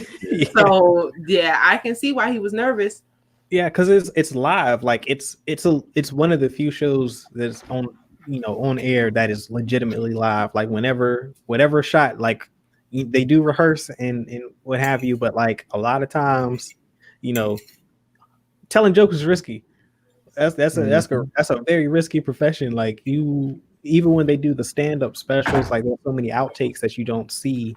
So yeah, I can see why he was nervous. Yeah, because it's live. Like it's one of the few shows that's on air that is legitimately live. Like whatever shot, like they do rehearse and what have you, but like a lot of times, telling jokes is risky. That's a very risky profession. Like even when they do the stand-up specials, like there's so many outtakes that you don't see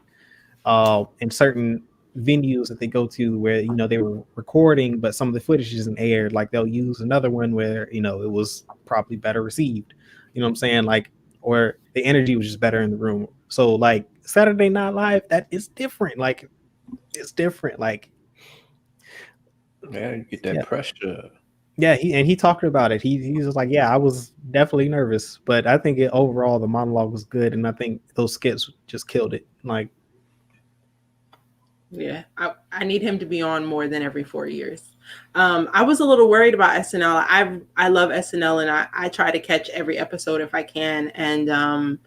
in certain venues that they go to where they were recording, but some of the footage isn't aired. Like they'll use another one where it was probably better received. You know what I'm saying? Like, or the energy was just better in the room. So like Saturday Night Live, that is different. Like it's different. Like you get that pressure. Yeah, he talked about it. He was like, yeah, I was definitely nervous, but I think overall the monologue was good, and I think those skits just killed it. Like, yeah, I need him to be on more than every 4 years. I was a little worried about SNL. I love SNL, and I try to catch every episode if I can. And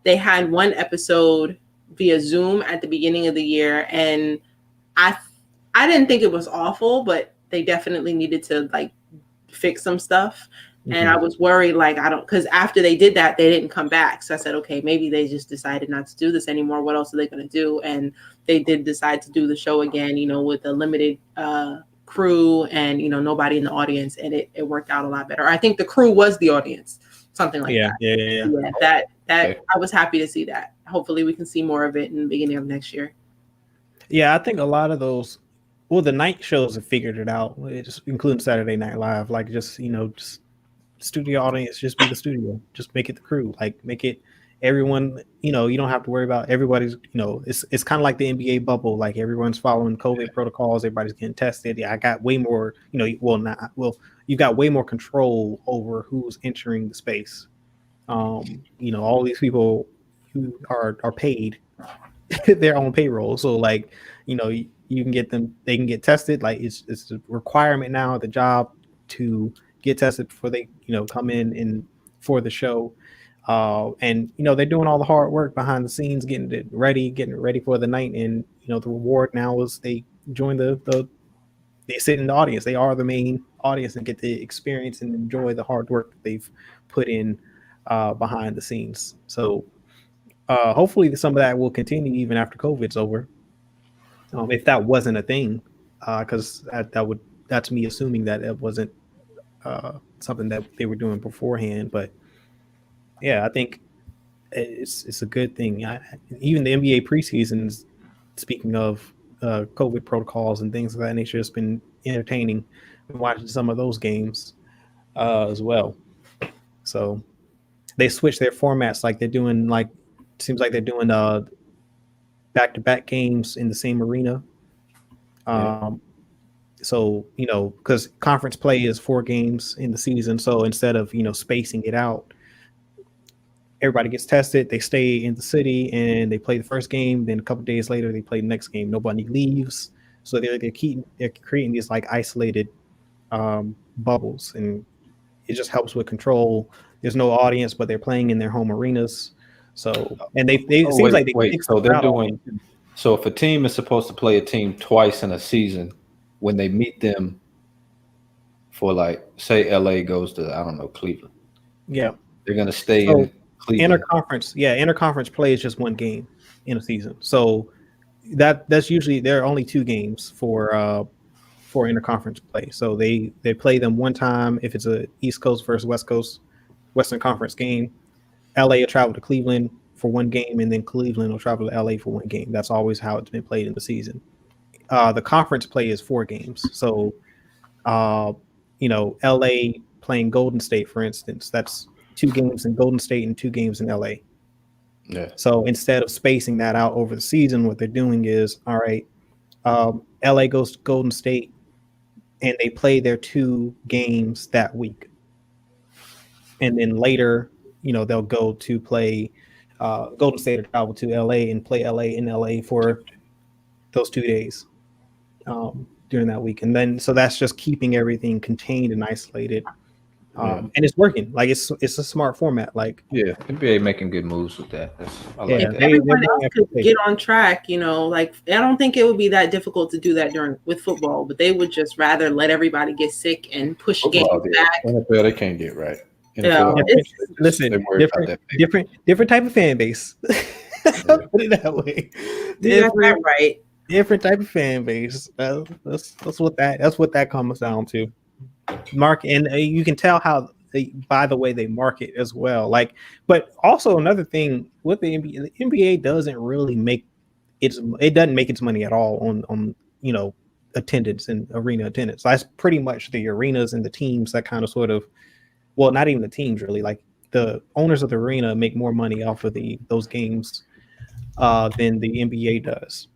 they had one episode via Zoom at the beginning of the year, and I didn't think it was awful, but they definitely needed to like fix some stuff. And I was worried, like, because after they did that, they didn't come back. So I said, okay, maybe they just decided not to do this anymore. What else are they going to do? And they did decide to do the show again, with a limited crew and, nobody in the audience. And it worked out a lot better. I think the crew was the audience, something like that. Yeah. That okay. I was happy to see that. Hopefully we can see more of it in the beginning of next year. Yeah, I think a lot of those, the night shows have figured it out, including Saturday Night Live. Like, just studio audience, just be the studio, just make it the crew, like make it everyone, you don't have to worry about everybody's, it's kind of like the NBA bubble, like everyone's following COVID protocols, everybody's getting tested. I got way more, you've got way more control over who's entering the space. All these people who are paid their own payroll, so like you can get them, they can get tested. Like it's a requirement now at the job to get tested before they come in for the show, and they're doing all the hard work behind the scenes, getting it ready for the night. And the reward now is they join the they sit in the audience. They are the main audience and get to experience and enjoy the hard work that they've put in behind the scenes. So hopefully some of that will continue even after COVID's over. If that wasn't a thing, because that's me assuming that it wasn't something that they were doing beforehand. But yeah, I think it's a good thing. Even the NBA preseasons, speaking of COVID protocols and things of that nature, has been entertaining. Been watching some of those games as well. So they switch their formats, like they're doing seems like they're doing back-to-back games in the same arena. So because conference play is 4 games in the season, so instead of spacing it out, everybody gets tested. They stay in the city and they play the first game. Then a couple days later, they play the next game. Nobody leaves, so they're creating these like isolated bubbles, and it just helps with control. There's no audience, but they're playing in their home arenas. So and they seems like they so they're doing. So if a team is supposed to play a team twice in a season, when they meet them for like say LA goes to Cleveland. Yeah, they're gonna stay in Cleveland. Interconference play is just 1 game in a season. So that's usually there are only 2 games for interconference play. So they play them one time if it's a East Coast versus Western Conference game. LA will travel to Cleveland for 1 game, and then Cleveland will travel to LA for 1 game. That's always how it's been played in the season. The conference play is 4 games. So, LA playing Golden State, for instance, that's 2 games in Golden State and 2 games in LA. Yeah. So instead of spacing that out over the season, what they're doing is, all right, LA goes to Golden State and they play their 2 games that week. And then later, they'll go to play Golden State or travel to LA and play LA in LA for those 2 days during that week. And then, so that's just keeping everything contained and isolated. And it's working. Like it's a smart format. Like NBA making good moves with that. I like that. Everyone else could get on track. Like I don't think it would be that difficult to do that with football, but they would just rather let everybody get sick and push games back. NFL, they can't get right. Listen, different type of fan base. Put it that way. Different type of fan base. That's what that comes down to. Market, and you can tell how by the way they market as well. Like, but also another thing with the NBA doesn't really make its money at all on attendance and arena attendance. That's pretty much the arenas and the teams that kind of sort of, well, not even the teams really. Like the owners of the arena make more money off of those games than the NBA does.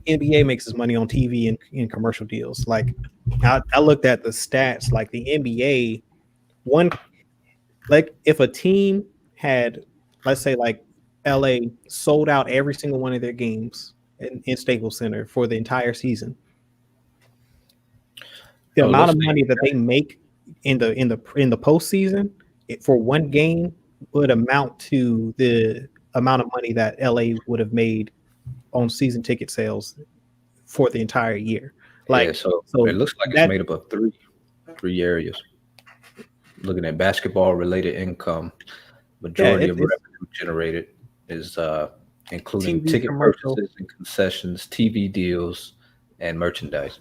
NBA makes its money on TV and in commercial deals. Like I looked at the stats, like the NBA, if a team had, let's say like LA sold out every single one of their games in Staples Center for the entire season, the amount of money that they make in the postseason for 1 game would amount to the amount of money that LA would have made on season ticket sales for the entire year. So it looks like it's made up of three areas. Looking at basketball related income, majority of revenue generated is including TV, ticket purchases and concessions, TV deals, and merchandise.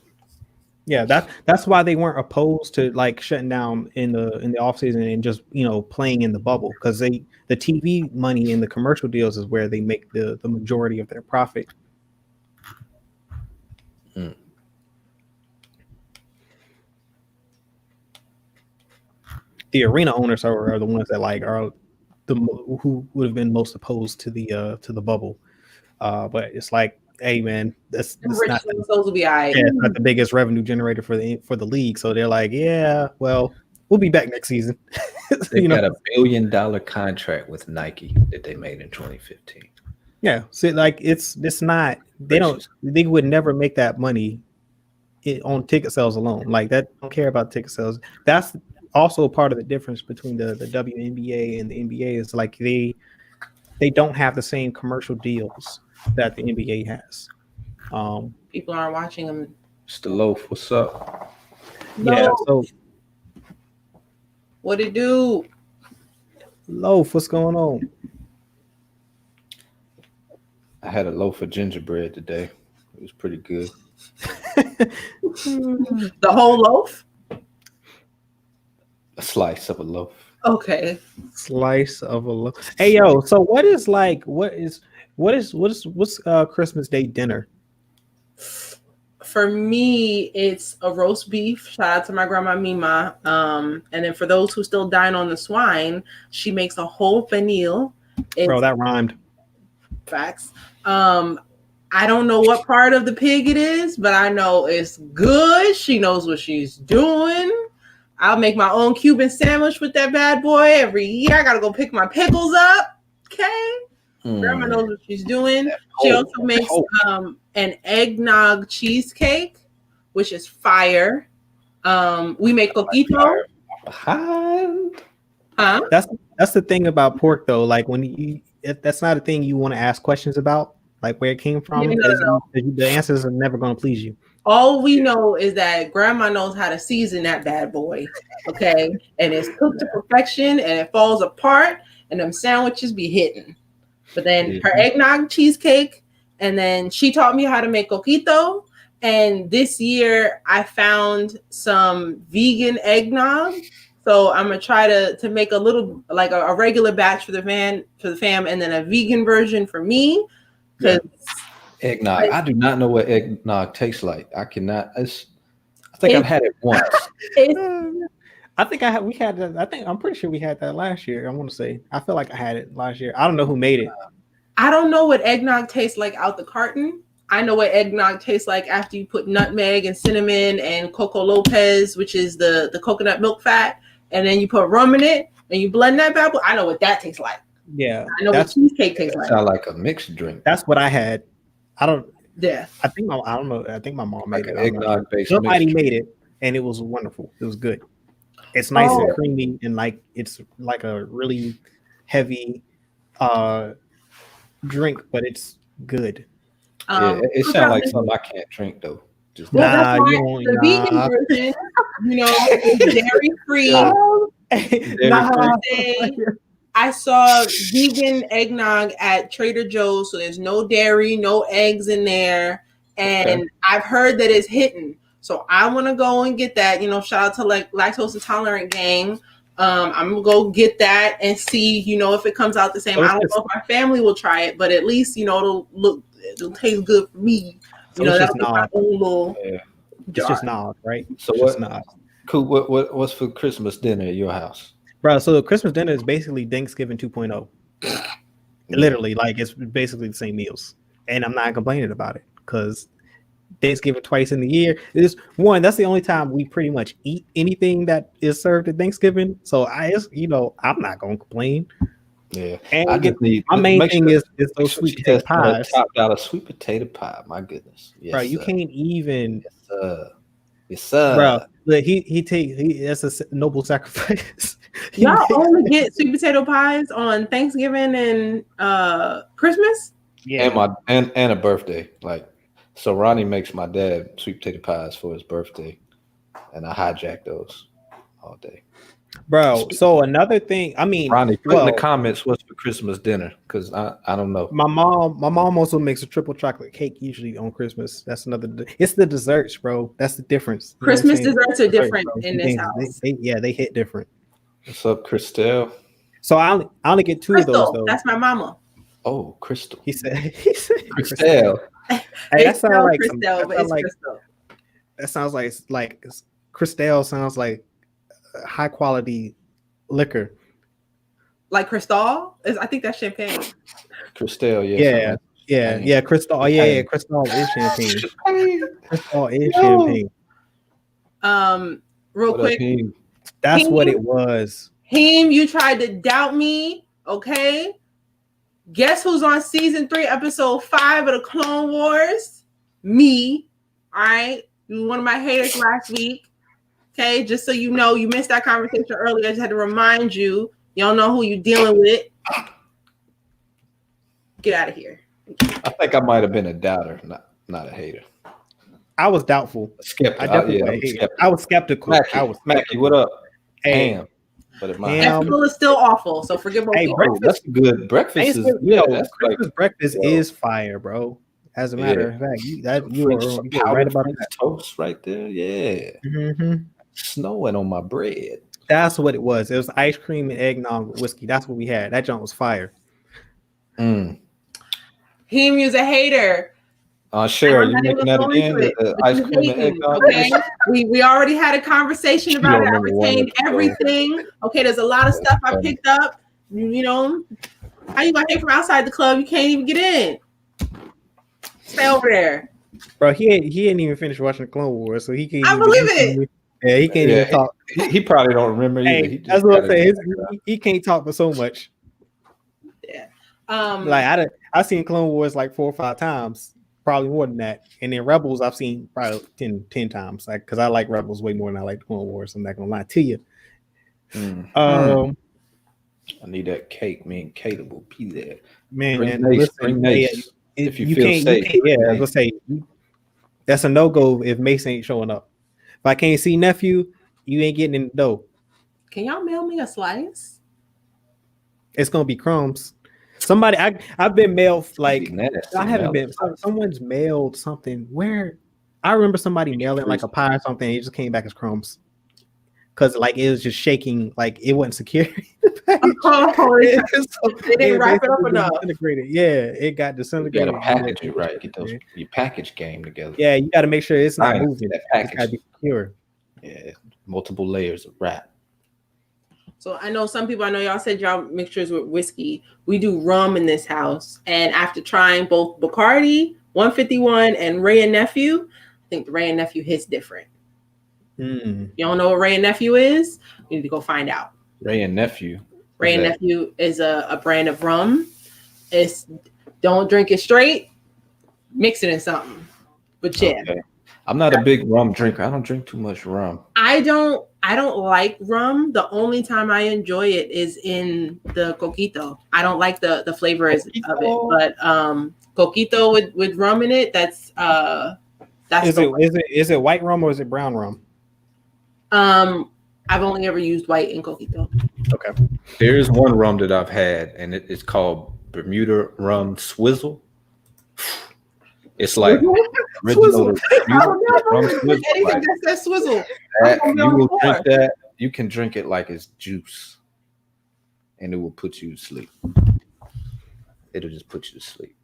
Yeah, that's why they weren't opposed to like shutting down in the off season and just playing in the bubble, because the TV money and the commercial deals is where they make the majority of their profit. The arena owners are the ones that are who would have been most opposed to the bubble. But it's like, hey man, that's not those will be all right. It's not the biggest revenue generator for the league. So they're like, yeah, well, we'll be back next season. They got $1 billion contract with Nike that they made in 2015. Yeah, so like it's not, they would never make that money on ticket sales alone. Like that, don't care about ticket sales. That's also part of the difference between the WNBA and the NBA is like they don't have the same commercial deals that the NBA has. People aren't watching them It's the loaf. What's up? Yeah. No. So What it do? Loaf, what's going on? I had a loaf of gingerbread today. It was pretty good. The whole loaf? A slice of a loaf. Okay. Slice of a loaf. Hey yo, so what's Christmas Day dinner? For me, it's a roast beef. Shout out to my grandma Mima. And then for those who still dine on the swine, she makes a whole pernil. Bro, that rhymed. Facts. I don't know what part of the pig it is, but I know it's good. She knows what she's doing. I'll make my own Cuban sandwich with that bad boy every year. I gotta go pick my pickles up. Okay. Grandma knows what she's doing. She also makes an eggnog cheesecake, which is fire. We make coquito. Huh? That's the thing about pork though. Like that's not a thing you want to ask questions about, like where it came from. No. The answers are never going to please you. All we know is that grandma knows how to season that bad boy. Okay. And it's cooked to perfection and it falls apart and them sandwiches be hitting. But then her eggnog cheesecake, and then she taught me how to make coquito. And this year I found some vegan eggnog. So I'm gonna try to make a little like a regular batch for the fam, and then a vegan version for me. Because eggnog, I do not know what eggnog tastes like. I cannot. I think I've had it once. I'm pretty sure we had that last year. I want to say. I feel like I had it last year. I don't know who made it. I don't know what eggnog tastes like out the carton. I know what eggnog tastes like after you put nutmeg and cinnamon and Coco Lopez, which is the coconut milk fat, and then you put rum in it and you blend that bad boy. I know what that tastes like. Yeah, I know what cheesecake tastes like. Sound like a mixed drink. That's what I had. I don't. Yeah. I don't know. I think my mom made like it. Eggnog based. Somebody made it, and it was wonderful. It was good. It's nice and creamy, and like it's like a really heavy drink, but it's good. Yeah, it sounds like something I can't drink though. Just vegan version, is dairy free. I saw vegan eggnog at Trader Joe's, so there's no dairy, no eggs in there, and I've heard that it's hitting. So I want to go and get that. Shout out to like lactose intolerant gang. I'm gonna go get that and see, if it comes out the same. I don't know if my family will try it, but at least it'll taste good for me. So that'll be my own little. It's just nog, right? So what's nog? Cool. What's for Christmas dinner at your house, bro? So the Christmas dinner is basically Thanksgiving 2.0. Literally, like it's basically the same meals, and I'm not complaining about it because Thanksgiving twice in the year. That's the only time we pretty much eat anything that is served at Thanksgiving. So I'm not gonna complain. Yeah, and my main thing is those sweet potato pies. $top sweet potato pie. My goodness, yes, bro, you can't even. Yes, sir. Bro, look, that's a noble sacrifice. Y'all only get sweet potato pies on Thanksgiving and Christmas. Yeah, and a birthday. So Ronnie makes my dad sweet potato pies for his birthday, and I hijack those all day. Bro, so another thing, Ronnie, put in the comments what's for Christmas dinner, because I don't know. My mom also makes a triple chocolate cake usually on Christmas. That's it's the desserts, bro. That's the difference. Christmas desserts are different in this house. They hit different. What's up, Christelle? So I only get two Crystal, of those though. That's my mama. Oh, Crystal. He said Christelle. Hey, that sounds like Crystal, but it's Crystal. That sounds like Crystal sounds like high quality liquor. Like Cristal? I think that's champagne. Crystal, yeah. Crystal. Oh yeah, Crystal is champagne. Crystal is champagne. Real quick. That's what it was. You tried to doubt me, okay? Guess who's on season 3, episode 5 of the Clone Wars? Me. All right. You were one of my haters last week. Okay, just so you know, you missed that conversation earlier. I just had to remind you. Y'all know who you're dealing with. Get out of here. I think I might have been a doubter, not a hater. I was doubtful. Skeptical. I definitely I was skeptical. I was Mackie, what up? Hey, Ham. But at my ham. That is still awful. So forget about breakfast. That's good. Breakfast is that's Christmas breakfast is fire, bro. As a matter of fact, you were right about that. Toast right there. Yeah. Mm-hmm. Snowing on my bread. That's what it was. It was ice cream and eggnog with whiskey. That's what we had. That joint was fire. Him is a hater. Sure. You making that again? The ice cream and eggnog. Okay. We already had a conversation about it. I retained everything. Okay, there's a lot of stuff I picked up. You know, how you gonna hate from outside the club? You can't even get in. Stay over there. Bro, he ain't even finished watching the Clone Wars, so he can't. I believe it. Yeah, he can't even talk. He probably don't remember either. Hey, that's what I'm saying. He can't talk for so much. Yeah. Like I've seen Clone Wars like 4 or 5 times, probably more than that. And then Rebels I've seen probably 10 times. Like because I like Rebels way more than I like Clone Wars. I'm not gonna lie to you. I need that cake. Me and Kate will be there. Man, listen, if you feel safe. I was gonna say that's a no-go if Mace ain't showing up. If I can't see nephew, you ain't getting in the dough. Can y'all mail me a slice? It's gonna be crumbs. Somebody, I've been mailed like I haven't been. Someone's mailed something where I remember somebody mailing like a pie or something. And it just came back as crumbs because like it was just shaking, like it wasn't secure. They didn't wrap it up enough. Yeah, it got disintegrated. You gotta package it right. Get your package game together. Yeah, you got to make sure it's not moving. That package got to be secure. Yeah, multiple layers of wrap. So I know some people. I know y'all said y'all mixtures with whiskey. We do rum in this house, and after trying both Bacardi, 151, and Ray and Nephew, I think the Ray and Nephew hits different. You don't know what Ray and Nephew is? You need to go find out. Ray and Nephew. Ray and Nephew is a brand of rum. It's don't drink it straight, mix it in something. But yeah, okay. I'm not a big rum drinker. I don't drink too much rum. I don't like rum. The only time I enjoy it is in the coquito. I don't like the flavors of it, but coquito with rum in it. That's is it white rum or is it brown rum? I've only ever used white in coquito. Okay. There's one rum that I've had, and it's called Bermuda Rum Swizzle. It's like original rum swizzle. Anything that says swizzle. You will drink that. You can drink it like it's juice, and it will put you to sleep. It'll just put you to sleep.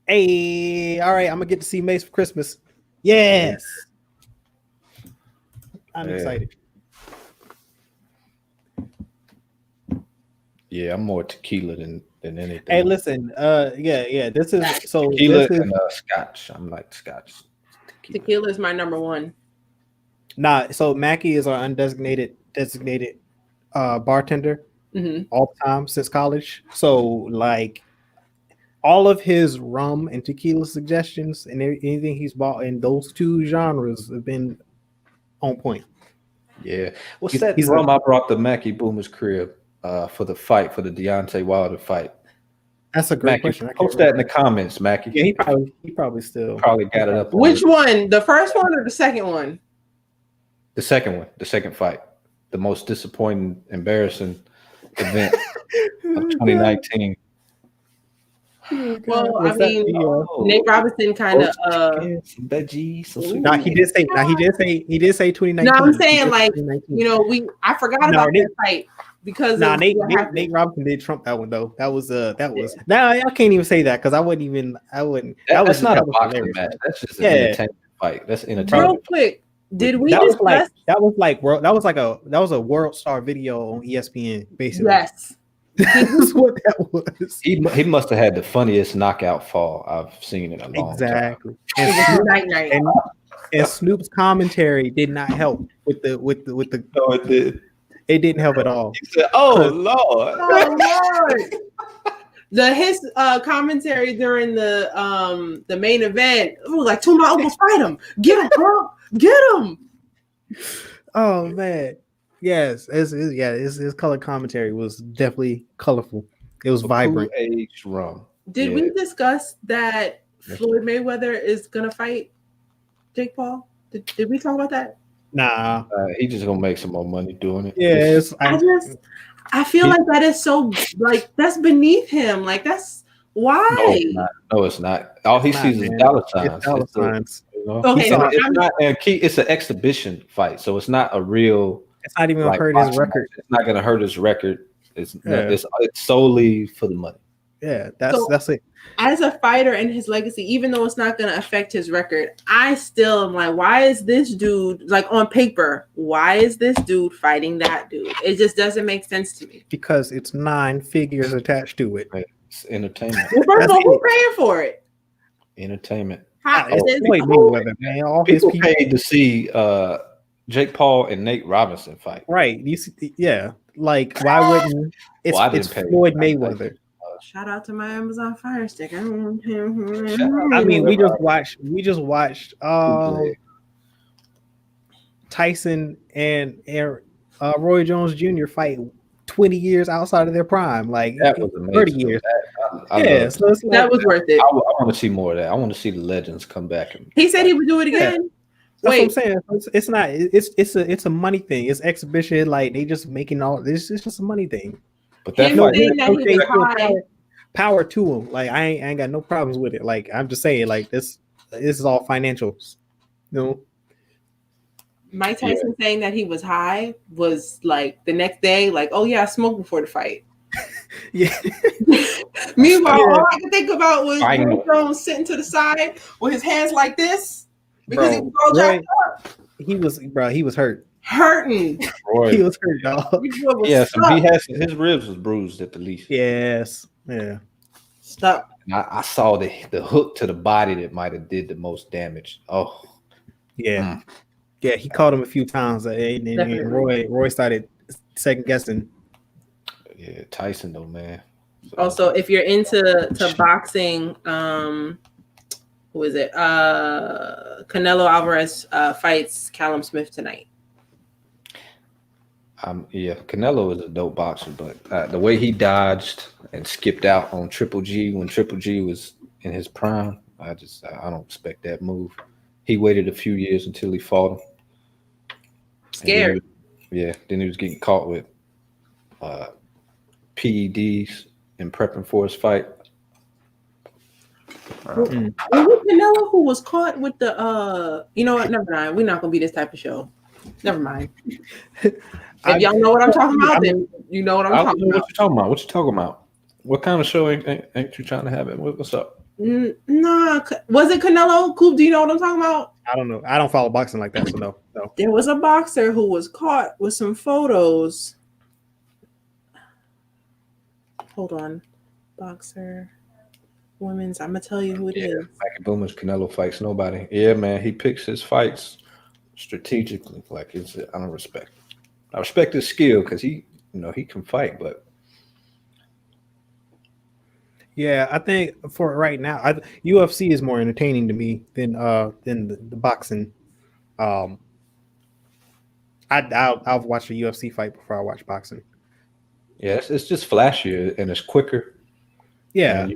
Hey, all right. I'm gonna get to see Mace for Christmas. Yes, I'm excited. Yeah, I'm more tequila than anything. Hey, listen. Yeah. This is so tequila and scotch. I'm like scotch. Tequila is my number one. Nah, so Mackie is our designated bartender all the time since college. So like all of his rum and tequila suggestions and anything he's bought in those 2 genres have been on point. Yeah. What's that rum I brought the Mackie Boomer's crib for the Deontay Wilder fight? That's a great question. Post that in the comments, Mackie. Yeah, he probably still got it up. Which one? The first one or the second one? The second one. The second fight. The most disappointing, embarrassing event of 2019. Well, I mean, Nate Robinson kind of veggies. No, he did say 2019. No, I'm saying like I forgot about that fight because Nate Robinson did trump that one though. That was now I can't even say that because I wouldn't. That's not a boxing match. That's just an entertainment fight. That's entertainment. Real quick, did we? That was a World Star video on ESPN basically. Yes. That's what that was. He must have had the funniest knockout fall I've seen in a long time. Exactly. And Snoop's commentary did not help with the. No, it did. It didn't help at all. He said, "Oh Lord." His commentary during the main event, it was like, "Tuma almost fight him. Get him, bro. Get him." Oh man. Yes, his color commentary was definitely colorful. It was vibrant. Aged rum. Did we discuss that Floyd Mayweather is gonna fight? Jake Paul? Did we talk about that? Nah. He just gonna make some more money doing it. Yes. I feel like that is so like that's beneath him. Like that's why. No, it's not. All he sees is dollar signs. It's dollar signs. Okay, so it's an exhibition fight, so it's not a real. It's not even gonna hurt his record. It's not gonna hurt his record. It's solely for the money. Yeah, that's it. As a fighter and his legacy, even though it's not going to affect his record, I still am like, why is this dude, like on paper, why is this dude fighting that dude? It just doesn't make sense to me. Because it's 9 figures attached to it. It's entertainment. Well, first of all, who's paying for it? Entertainment. People paid to see Jake Paul and Nate Robinson fight. Right. You see, yeah. Like, why wouldn't it's Floyd Mayweather? Shout out to my Amazon Fire Stick. I mean, we just watched Tyson and Roy Jones Jr. fight 20 years outside of their prime, like that was amazing. 30 years. So it's that was worth it. I want to see more of that. I want to see the legends come back. He said he would do it again. That's what I'm saying. It's not. It's a money thing. It's exhibition. Like they just making all this. It's just a money thing. But that power to him. Like I ain't got no problems with it. Like I'm just saying. Like this is all financials. You know. Mike Tyson saying that he was high was like the next day. Like, oh yeah, I smoked before the fight. Yeah. Meanwhile, all I could think about was Roy Jones sitting to the side with his hands like this because he was all jacked up. He was hurt. Hurting. He was hurt, y'all. Yeah, his ribs was bruised at the least. Yes. Yeah. Stop. I saw the hook to the body that might have did the most damage. Oh. Yeah. Yeah, he caught him a few times, and Roy started second guessing. Yeah, Tyson though, man. So, also, if you're into boxing, who is it? Canelo Alvarez fights Callum Smith tonight. Canelo is a dope boxer, but the way he dodged and skipped out on Triple G when Triple G was in his prime, I don't respect that move. He waited a few years until he fought him. Scared. Then he was getting caught with PEDs and prepping for his fight. Was it Canelo who was caught with the you know what? Never mind. We're not gonna be this type of show. Never mind. If y'all know what I'm talking about, then you know what I'm talking about. What you talking about? What kind of show ain't you trying to have it? What's up? Nah, was it Canelo? Coop, do you know what I'm talking about? I don't know. I don't follow boxing like that, so no. There was a boxer who was caught with some photos. Hold on. Boxer. Women's. I'm going to tell you who it is. Mikey Boomer's Canelo fights nobody. Yeah, man. He picks his fights strategically. Like, I don't respect it. I respect his skill because he can fight, but. Yeah, I think for right now, UFC is more entertaining to me than the boxing. I'll watch a UFC fight before I watch boxing. Yeah, it's just flashier and it's quicker. Yeah,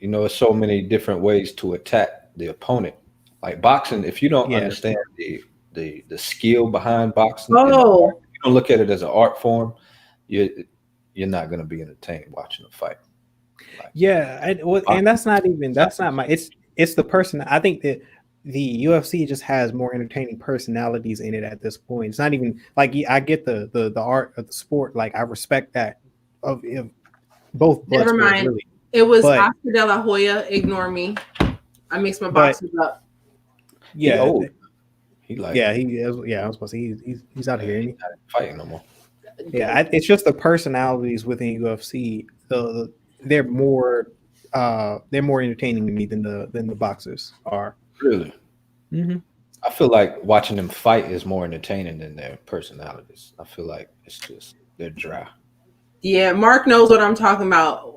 there's so many different ways to attack the opponent. Like boxing, if you don't understand the skill behind boxing, you don't look at it as an art form, you're not going to be entertained watching a fight. And that's not my. It's the person. I think that the UFC just has more entertaining personalities in it at this point. It's not even like I get the art of the sport. Like I respect that of both. Never mind. Really. It was Oscar De La Hoya. Ignore me. I mixed my boxes up. Yeah. I was supposed to say he's out here. He's not fighting no more. Yeah, it's just the personalities within UFC. They're more entertaining to me than the boxers are. Really? Mm-hmm. I feel like watching them fight is more entertaining than their personalities. I feel like it's just they're dry. Yeah, Mark knows what I'm talking about.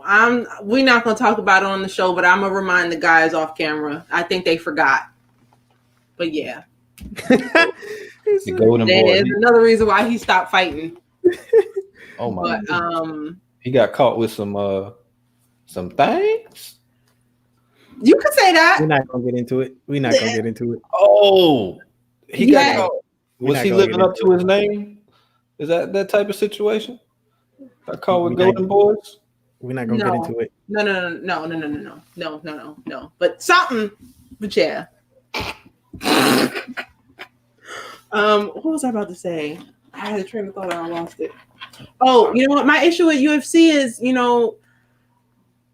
We're not gonna talk about it on the show, but I'm gonna remind the guys off camera. I think they forgot. But yeah. The golden boy. There's another reason why he stopped fighting. Oh my! But, he got caught with some things. You could say that. We're not gonna get into it. We're not gonna get into it. Oh, he Yeah. got caught. We're Was not he gonna living get up into to it. his name? Is that type of situation? Got caught with We not- Golden Boys? We're not gonna get into it. No. But something. But yeah. What was I about to say? I had a train of thought and I lost it. Oh, you know what? My issue with UFC is,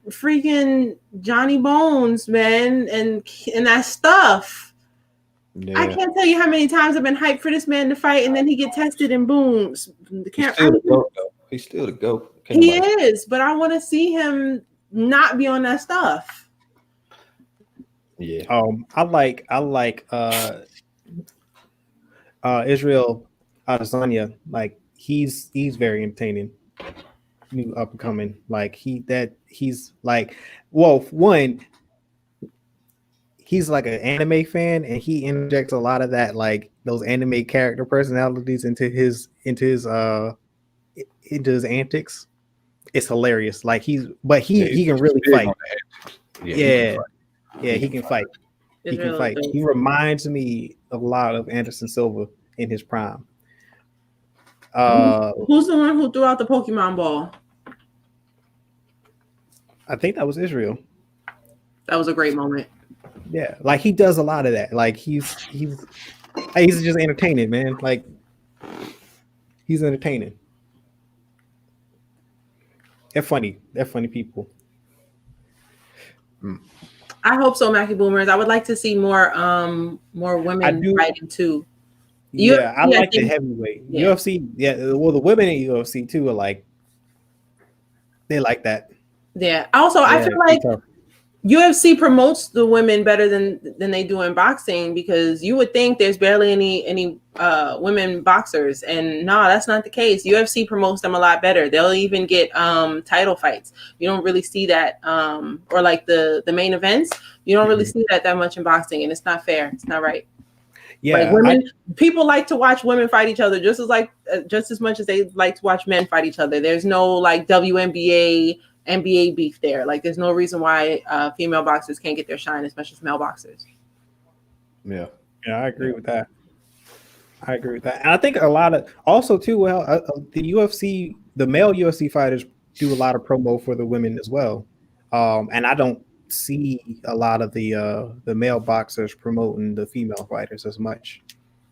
freaking Johnny Bones, man, and that stuff. Yeah. I can't tell you how many times I've been hyped for this man to fight, and then he get tested and boom. He's still the GOAT, though. He's still the GOAT. He is, but I want to see him not be on that stuff. Yeah. I like Israel Adesanya. Like he's very entertaining. New up and coming. Like he's like, well, one, he's like an anime fan, and he injects a lot of that, like those anime character personalities into his antics. It's hilarious. Like he can really fight. Yeah, he can fight. He can fight. He reminds me a lot of Anderson Silva in his prime. Who's the one who threw out the Pokemon ball? I think that was Israel. That was a great moment. Yeah, like he does a lot of that. Like he's just entertaining, man. Like he's entertaining. They're funny people. I hope so, Mackie Boomers. I would like to see more women fighting too. Yeah, I like the heavyweight. Yeah. UFC, well, the women in UFC too are like, they like that. Yeah. Also, I feel like UFC promotes the women better than they do in boxing, because you would think there's barely any women boxers, and no, that's not the case. UFC promotes them a lot better. They'll even get title fights. You don't really see that, or like the main events. You don't really see that much in boxing, and it's not fair. It's not right. Yeah, like people like to watch women fight each other just as much as they like to watch men fight each other. There's no like WNBA, NBA beef there. Like there's no reason why female boxers can't get their shine as much as male boxers. Yeah, I agree with that. And I think a lot of also too. Well, the UFC, the male UFC fighters do a lot of promo for the women as well. And I don't see a lot of the male boxers promoting the female fighters as much.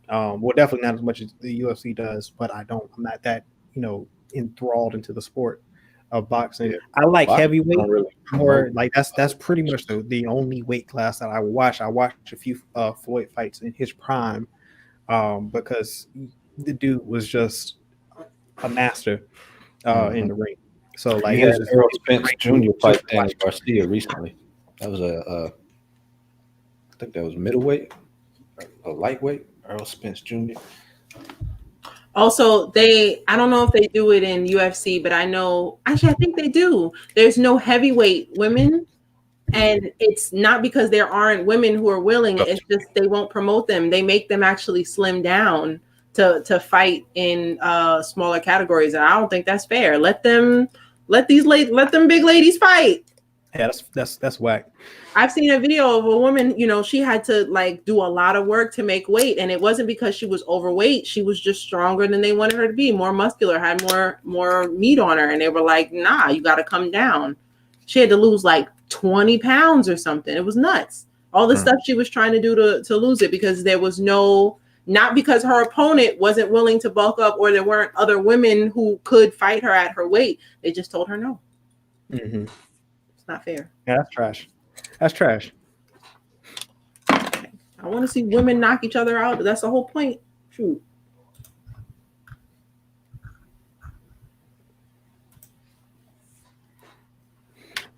Well, definitely not as much as the UFC does, but I'm not that enthralled into the sport of boxing. I like heavyweight more. Like that's pretty much the only weight class that I watch. I watched a few Floyd fights in his prime, because the dude was just a master in the ring. So like, he had Errol Spence Jr. fight Danny Garcia recently. That was I think that was middleweight, a lightweight. Errol Spence Jr. Also, I don't know if they do it in UFC, but I think they do. There's no heavyweight women, and it's not because there aren't women who are willing. It's just they won't promote them. They make them actually slim down to fight in smaller categories, and I don't think that's fair. Let them big ladies fight. Yeah, that's whack. I've seen a video of a woman, she had to like do a lot of work to make weight, and it wasn't because she was overweight. She was just stronger than they wanted her to be, more muscular, had more meat on her, and they were like, "Nah, you got to come down." She had to lose like 20 pounds or something. It was nuts. All the stuff she was trying to do to lose it, because there was not because her opponent wasn't willing to bulk up, or there weren't other women who could fight her at her weight. They just told her no. Mm-hmm. It's not fair. Yeah, that's trash. That's trash. I want to see women knock each other out. That's the whole point. Shoot.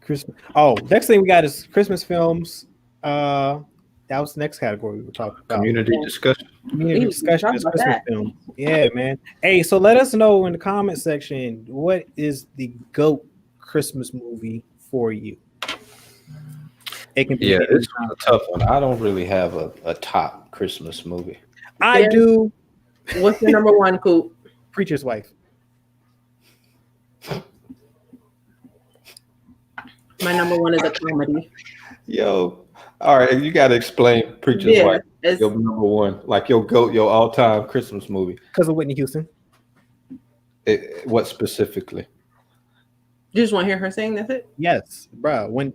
Christmas. Oh, next thing we got is Christmas films. That was the next category we were talking about. Community discussion. Community discussion is Christmas films. Yeah, man. Hey, so let us know in the comment section, what is the GOAT Christmas movie for you? It can be. Yeah, it's a tough one. I don't really have a top Christmas movie. I do. What's your number one, Coop? Preacher's Wife. My number one is a comedy. Yo, all right, you got to explain Preacher's Yeah, Wife, your number one, like your GOAT, your all-time Christmas movie. Because of Whitney Houston. What specifically? you just want to hear her sing. That's it. Yes, bro. When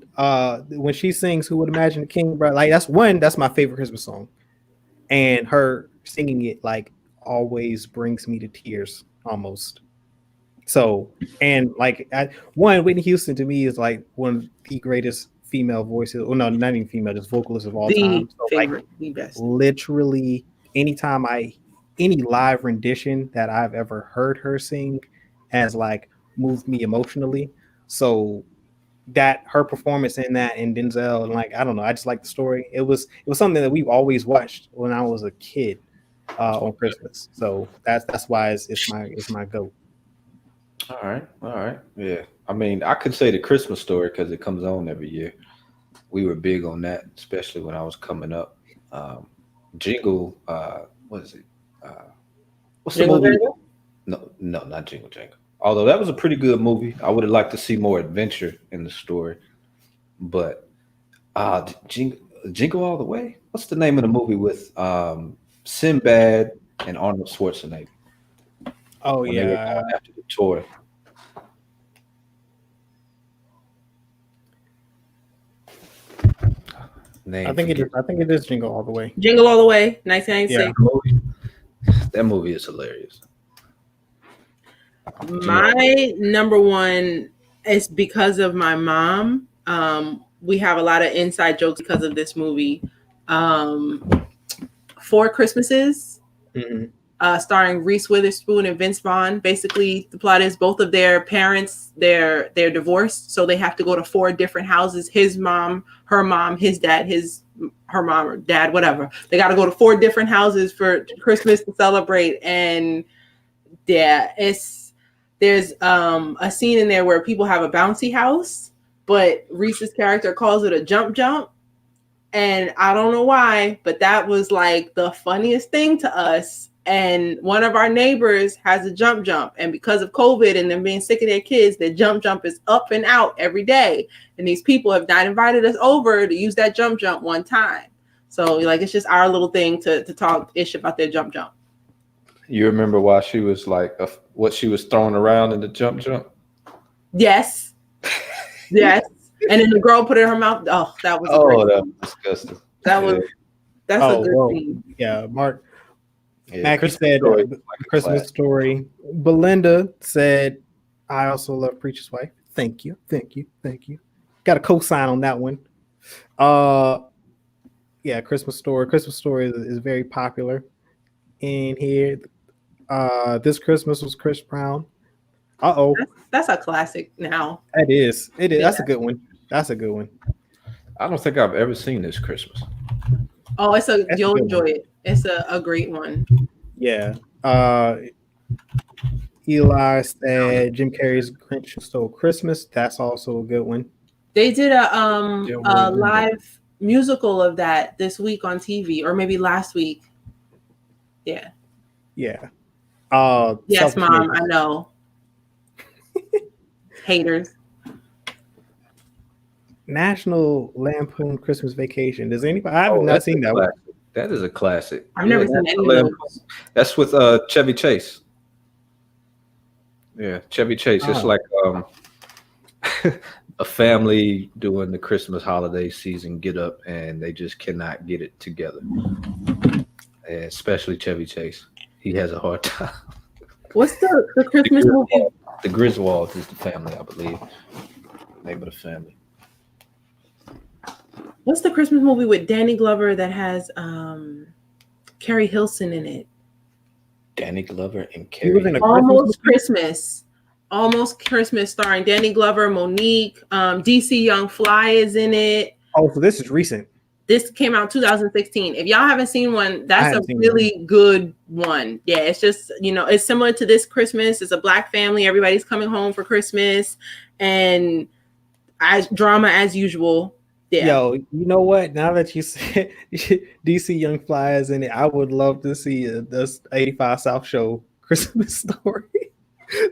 she sings "Who Would Imagine the King," bro, like that's my favorite Christmas song, and her singing it like always brings me to tears almost. So, and like Whitney Houston to me is like one of the greatest female voices. Well, no, not even female, just vocalists of all The time. So, favorite, the best. literally, anytime any live rendition that I've ever heard her sing has like moved me emotionally. So that her performance in that and Denzel and like I don't know, I just like the story. It was something that we've always watched when I was a kid on Christmas. So that's why it's my go. All right, yeah. I mean, I could say the Christmas Story because it comes on every year. We were big on that, especially when I was coming up. Jingle, what is it? What's the Jingle movie? Jangle? No, not Jingle Jangle. Although that was a pretty good movie, I would have liked to see more adventure in the story. But Jingle All the Way. What's the name of the movie with Sinbad and Arnold Schwarzenegger Oh when they were yeah. going after the toy? Name I think forget it is Jingle All the Way. Jingle All the Way, 1996. Yeah. the movie. That movie is hilarious. My number one is because of my mom. We have a lot of inside jokes because of this movie. Four Christmases, Mhm. starring Reese Witherspoon and Vince Vaughn. Basically, the plot is both of their parents they're divorced, so they have to go to four different houses. His mom, her mom, his dad, her mom or dad, whatever. They got to go to four different houses for Christmas to celebrate, and yeah, there's a scene in there where people have a bouncy house, but Reese's character calls it a jump jump. And I don't know why, but that was like the funniest thing to us. And one of our neighbors has a jump jump. And because of COVID and them being sick of their kids, the jump jump is up and out every day. And these people have not invited us over to use that jump jump one time. So like it's just our little thing to talk ish about their jump jump. You remember why she was like what she was throwing around in the jump jump? Yes. Yes. And then the girl put it in her mouth. Oh, that was that was disgusting. That's a good scene. Yeah, Mark. Yeah, Mackie said Story is like a Christmas classic. Story. Belinda said, I also love Preacher's Wife. Thank you. Got a cosign on that one. Yeah, Christmas Story. Christmas Story is very popular in here. This Christmas was Chris Brown. That's a classic now. It is. Yeah. That's a good one. I don't think I've ever seen This Christmas. Oh, you'll good enjoy one. it. It's a great one. Yeah. Eli said Jim Carrey's Grinch Stole Christmas. That's also a good one. They did a Yeah, live musical of that this week on TV, or maybe last week. Yeah. Yeah. Yes, Selfish Mom, Neighbors. I know. Haters. National Lampoon Christmas Vacation. Does anybody? I have not that's seen a that one. classic. That is a classic. I've never seen any of those. That's with Chevy Chase. Yeah, Chevy Chase. It's like a family doing the Christmas holiday season get up, and they just cannot get it together. And especially Chevy Chase. He has a hard time. What's the Christmas movie? The Griswolds is the family, I believe. Name of the family. What's the Christmas movie with Danny Glover that has Carrie Hilson in it? Danny Glover and He was in Carrie. a Almost Christmas. Almost Christmas, starring Danny Glover, Monique, DC Young Fly is in it. Oh, so this is recent. This came out 2016. If y'all haven't seen one, that's a haven't seen really good one. Yeah, it's just, it's similar to This Christmas. It's a Black family. Everybody's coming home for Christmas, and drama as usual. Yeah. Yo, you know what? Now that you said DC Young Fly is in it, I would love to see this 85 South Show Christmas Story.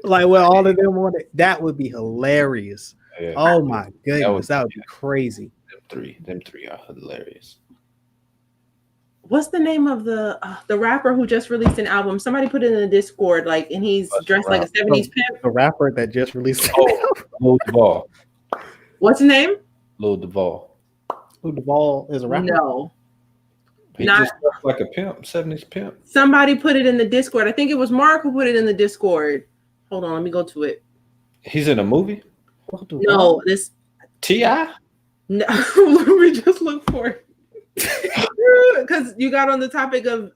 Like where all of them on it. That would be hilarious. Yeah. Oh my goodness, would that would be crazy. Them three are hilarious. What's the name of the rapper who just released an album? Somebody put it in the Discord, like, and he's dressed like a 70s pimp. The rapper that just released. Lil Duval. What's his name? Lil Duval. Lil Duval is a rapper. No, He just dressed like a pimp, 70s pimp. somebody put it in the Discord. I think it was Mark who put it in the Discord. Hold on, let me go to it. He's in a movie? No, this T.I.? no. Let me just look for it. Because you got on the topic of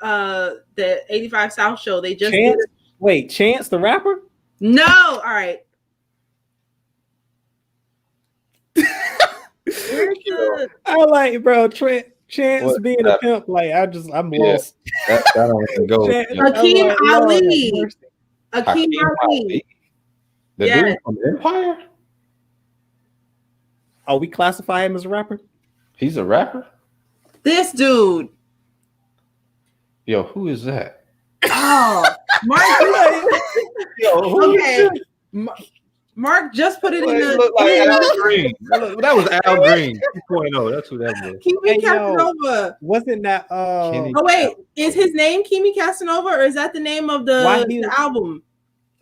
the 85 South show. They just Chance? Wait, Chance the rapper? No, all right. I like, bro, Chance being a pimp. Like, I'm lost. That don't even go. Hakeem Ali. Hakeem Ali. The dude from Empire? Oh, we classify him as a rapper? He's a rapper? This dude. Yo, who is that? Oh, Mark. Yo, okay. Mark just put it in the. Look like Al Green. That was Al Green 2.0. That's who that was. Kimi Casanova. Wasn't that? Oh wait, is his name Kimi Casanova, or is that the name of the album?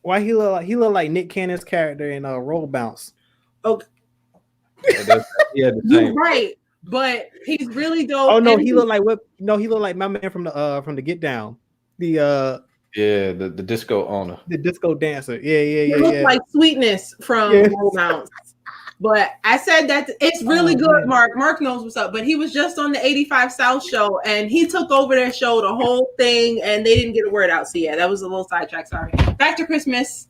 Why he look like Nick Cannon's character in Roll Bounce? Okay, Yeah, you're right, but he's really dope. Oh no, he looked like what? No, he looked like my man from the Get Down. The disco owner, the disco dancer. Yeah. He looks like Sweetness from Roll Bounce. But I said that it's really good, man. Mark knows what's up. But he was just on the 85 South show, and he took over their show, the whole thing, and they didn't get a word out. So yeah, that was a little sidetrack. Sorry. Back to Christmas.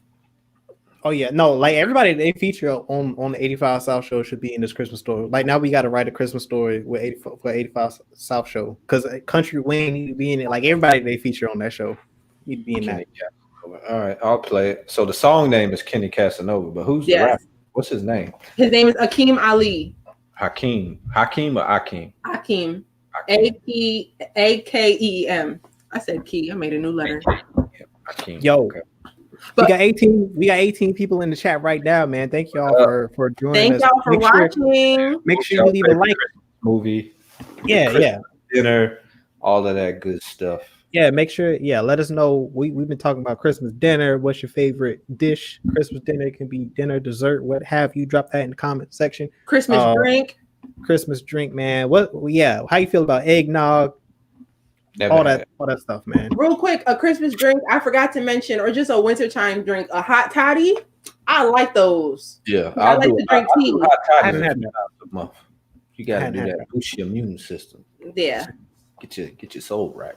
Oh yeah, no, like everybody they feature on the 85 South show should be in this Christmas story. Like now we got to write a Christmas story with 85 South show because Country Wayne need to be in it. Like everybody they feature on that show need to be in that. All right, I'll play it. So the song name is Kenny Casanova, but who's the rapper? What's his name? His name is Hakeem Ali. Hakeem or Akeem? Hakeem. A-K-E-M. I said key. I made a new letter. Hakeem. Yo. Okay. We got 18 people in the chat right now, man. Thank y'all for joining us. Thank y'all for watching. Make sure you leave a like. Movie. Yeah. Dinner, all of that good stuff. Yeah, make sure. Yeah, let us know. We've been talking about Christmas dinner. What's your favorite dish? Christmas dinner, it can be dinner, dessert, what have you. Drop that in the comment section. Christmas drink. Christmas drink, man. Yeah, how you feel about eggnog? All that stuff, man. Real quick, a Christmas drink I forgot to mention, or just a wintertime drink, a hot toddy. I like those. Yeah, I like to drink tea. I haven't had that. You gotta do that. Boost your immune system. Yeah. Get your soul right.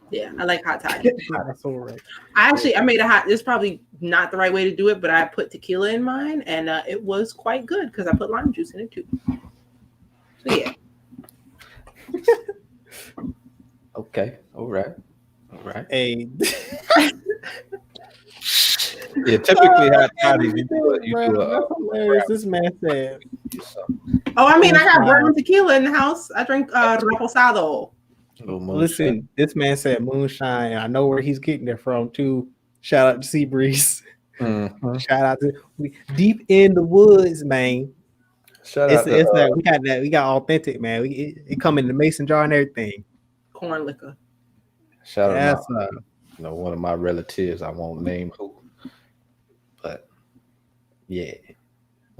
Yeah, I like hot toddy. Right. I made a hot. It's probably not the right way to do it, but I put tequila in mine, and it was quite good because I put lime juice in it too. So yeah. Okay. All right. Hey. Yeah, typically hot toddies you do hilarious. This man said. Oh, I mean, I got brown tequila in the house. I drink reposado. Listen, this man said moonshine. I know where he's getting it from too. Shout out to Seabreeze. Mm-hmm. Shout out to deep in the woods, man. We got authentic, man. It come in the mason jar and everything. Corn liquor. Shout out to one of my relatives. I won't name who, but yeah.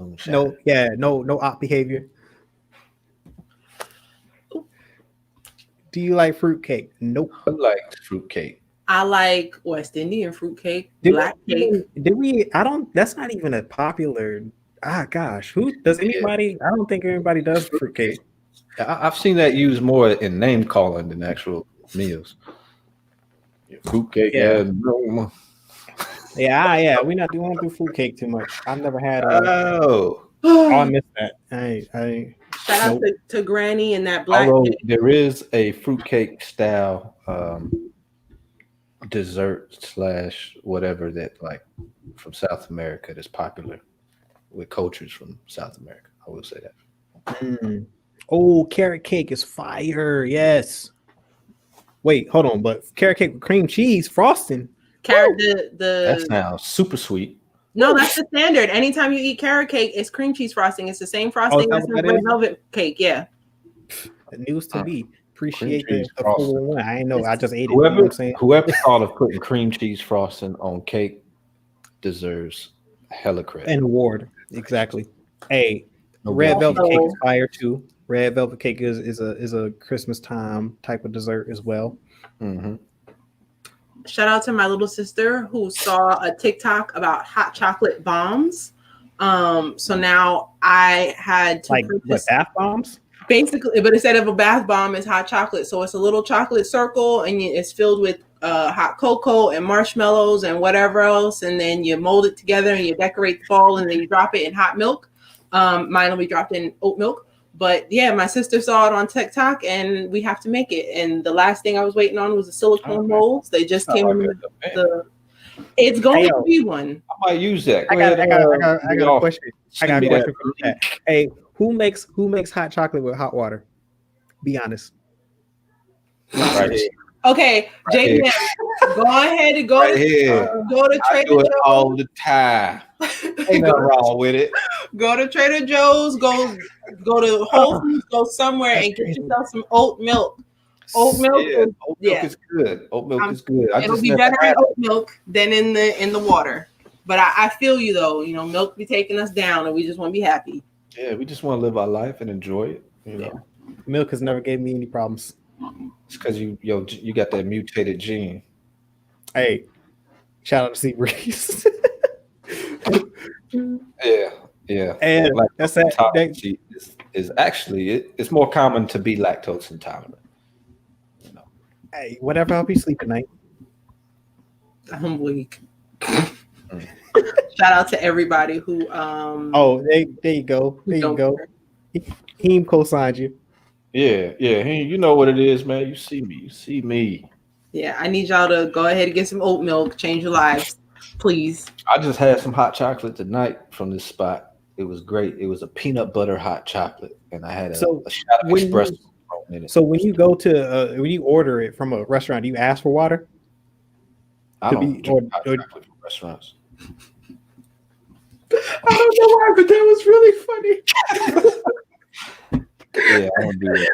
No op behavior. Do you like fruitcake? Nope. I like fruitcake. I like West Indian fruitcake, black cake. That's not even a popular. Gosh, who does anybody? I don't think everybody does fruitcake. I've seen that used more in name calling than actual meals. Fruitcake, yeah. We don't do fruitcake too much. I've never had. I missed that. I Shout out to Granny and that black. Although there is a fruitcake style dessert / whatever that like from South America that's popular with cultures from South America. I will say that. Oh, carrot cake is fire. Yes. Wait, hold on. But carrot cake with cream cheese frosting. That sounds super sweet. No, that's the standard. Anytime you eat carrot cake, it's cream cheese frosting. It's the same frosting that as what that red is? velvet cake. Yeah. News to me. Appreciate Cream the cheese frosting. 411. I ain't know. I just ate it. You know what I'm saying? Whoever thought of putting cream cheese frosting on cake deserves hella credit. An award. Exactly. Hey, No red doubt. velvet cake is fire too. Red velvet cake is a Christmas time type of dessert as well. Mm-hmm. Shout out to my little sister who saw a TikTok about hot chocolate bombs. So now I had to Like what, purchase bath bombs? basically, but instead of a bath bomb, it's hot chocolate. So it's a little chocolate circle, and it's filled with hot cocoa and marshmallows and whatever else, and then you mold it together and you decorate the ball, and then you drop it in hot milk. Mine will be dropped in oat milk. But yeah, my sister saw it on TikTok, and we have to make it. And the last thing I was waiting on was the silicone molds. They just came in it's going to be one. I might use that. I got a question. I got a question for that. Hey, who makes hot chocolate with hot water? Be honest. Right. Okay, JB, go ahead and go to I Trader do it Joe's all the time. Ain't nothing wrong with it. Go to Trader Joe's, go to Whole Foods, go somewhere and get yourself some oat milk. Oat milk, Oat milk is good. Oat milk is good. It'll be better in oat milk than in the water. But I feel you though. You know, milk be taking us down, and we just want to be happy. Yeah, we just want to live our life and enjoy it. You know, milk has never gave me any problems. It's because you got that mutated gene. Hey, shout out to C Breeze. Yeah. And that's that. Is actually it's more common to be lactose intolerant. You know. Hey, whatever help you sleep at night. I'm weak. Shout out to everybody who there you go. There you go. He co-signed you. Yeah. You know what it is, man. You see me. Yeah, I need y'all to go ahead and get some oat milk, change your lives, please. I just had some hot chocolate tonight from this spot. It was great. It was a peanut butter hot chocolate, and I had a shot of espresso in it. So when you go to when you order it from a restaurant, do you ask for water? I don't drink hot chocolate from restaurants. I don't know why, but that was really funny. Yeah, I don't do that.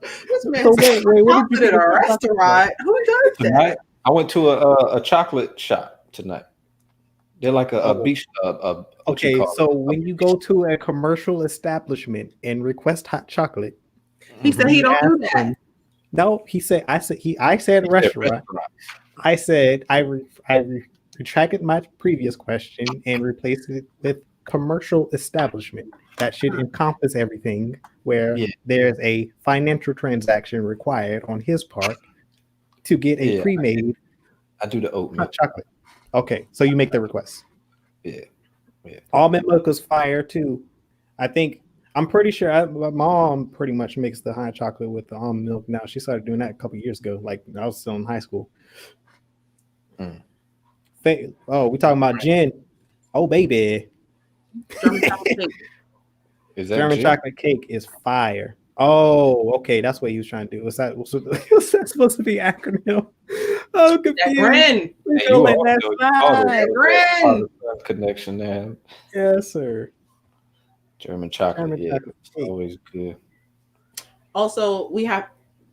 This man what did you do at a restaurant? Who does tonight, that? I went to a chocolate shop tonight. They're like a beach. Okay, so when you go to a commercial establishment and request hot chocolate, he said he don't do that. No, he said I said restaurant. I said I retracted my previous question and replaced it with commercial establishment. That should encompass everything where there's a financial transaction required on his part to get a pre-made. I do the oat milk. Hot chocolate. Okay, so you make the request. Yeah. Almond milk is fire too. I'm pretty sure my mom pretty much makes the hot chocolate with the almond milk now. She started doing that a couple years ago. Like I was still in high school. We talking about gin. Oh baby. German chocolate cake is fire. Oh, okay. That's what he was trying to do. Was that supposed to be acronym? Oh, confused. Grin. Connection there. Yes, sir. German chocolate. It's always good. Also,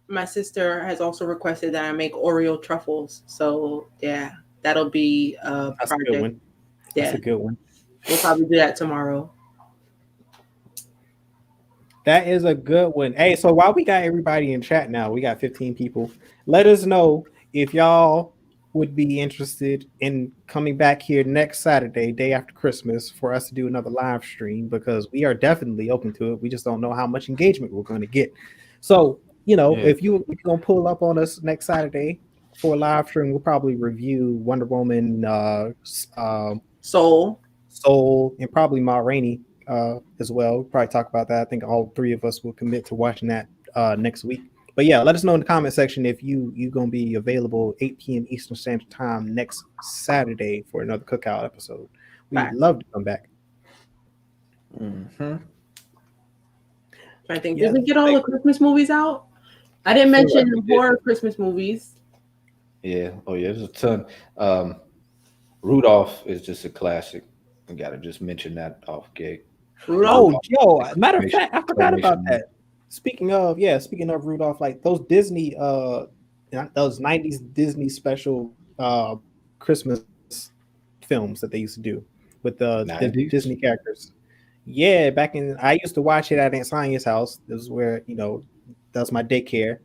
my sister has also requested that I make Oreo truffles. So yeah, that'll be a project. A good one. Yeah. That's a good one. We'll probably do that tomorrow. That is a good one. Hey, so while we got everybody in chat now, we got 15 people. Let us know if y'all would be interested in coming back here next Saturday, day after Christmas, for us to do another live stream, because we are definitely open to it. We just don't know how much engagement we're going to get. So, if you're going to pull up on us next Saturday for a live stream, we'll probably review Wonder Woman, Soul, and probably Ma Rainey as well. We'll probably talk about that. I think all three of us will commit to watching that next week. But yeah, let us know in the comment section if you're going to be available 8 p.m. Eastern Standard Time next Saturday for another Cookout episode. We'd love to come back. I think did we get all the Christmas movies out? I didn't mention horror Christmas movies. Yeah. Oh yeah, there's a ton. Rudolph is just a classic. I gotta just mention that off gate. Rudolph. Oh, yo, Like matter of claymation- fact, I forgot about claymation. that. Speaking of Rudolph, like those Disney those 90s Disney special Christmas films that they used to do with the 90s? Disney characters. Yeah, back in I used to watch it at Aunt Sonia's house. This is where, that's my daycare.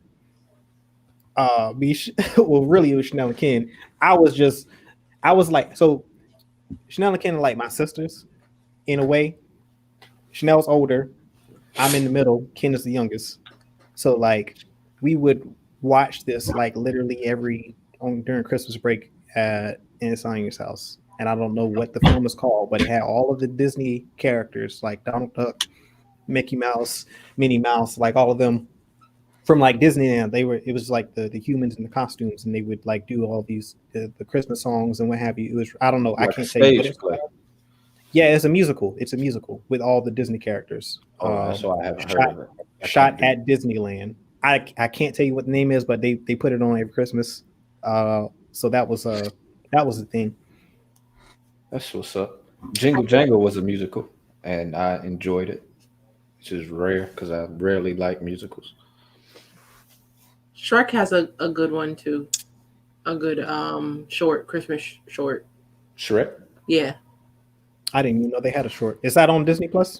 Well, really it was Chanel and Ken. I was like, so Chanel and Ken are like my sisters in a way. Chanel's older. I'm in the middle. Ken is the youngest. So like we would watch this like literally during Christmas break at Aunt Sonia's house. And I don't know what the film is called, but it had all of the Disney characters like Donald Duck, Mickey Mouse, Minnie Mouse, like all of them from like Disneyland. It was like the humans in the costumes, and they would like do all these the Christmas songs and what have you. It was, I don't know, Like I a can't tell you what stage it's play. called. Yeah, it's a musical. It's a musical with all the Disney characters. That's why I haven't shot- heard of it. I Shot can't do at Disneyland. I can't tell you what the name is, but they put it on every Christmas. So that was the thing. That's what's up. Jingle Jangle was a musical, and I enjoyed it, which is rare because I rarely like musicals. Shrek has a good one too. A good short Christmas short. Shrek? Yeah. I didn't even know they had a short. Is that on Disney Plus?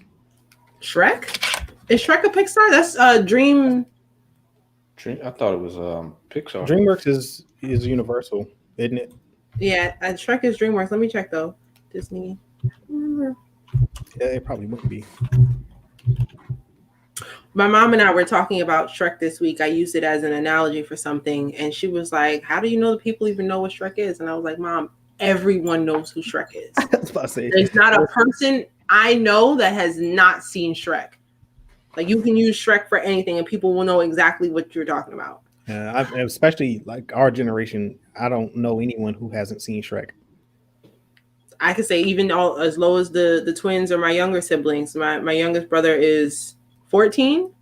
Shrek? Is Shrek a Pixar? That's Dream. I thought it was Pixar. DreamWorks is Universal, isn't it? Yeah, Shrek is DreamWorks. Let me check though. Disney. Yeah, it probably wouldn't be. My mom and I were talking about Shrek this week. I used it as an analogy for something, and she was like, "How do you know that people even know what Shrek is?" And I was like, "Mom, everyone knows who Shrek is. I was about to say, There's not a person I know that has not seen Shrek. Like you can use Shrek for anything, and people will know exactly what you're talking about." especially like our generation, I don't know anyone who hasn't seen Shrek. I could say even as low as the twins or my younger siblings. My youngest brother is 14.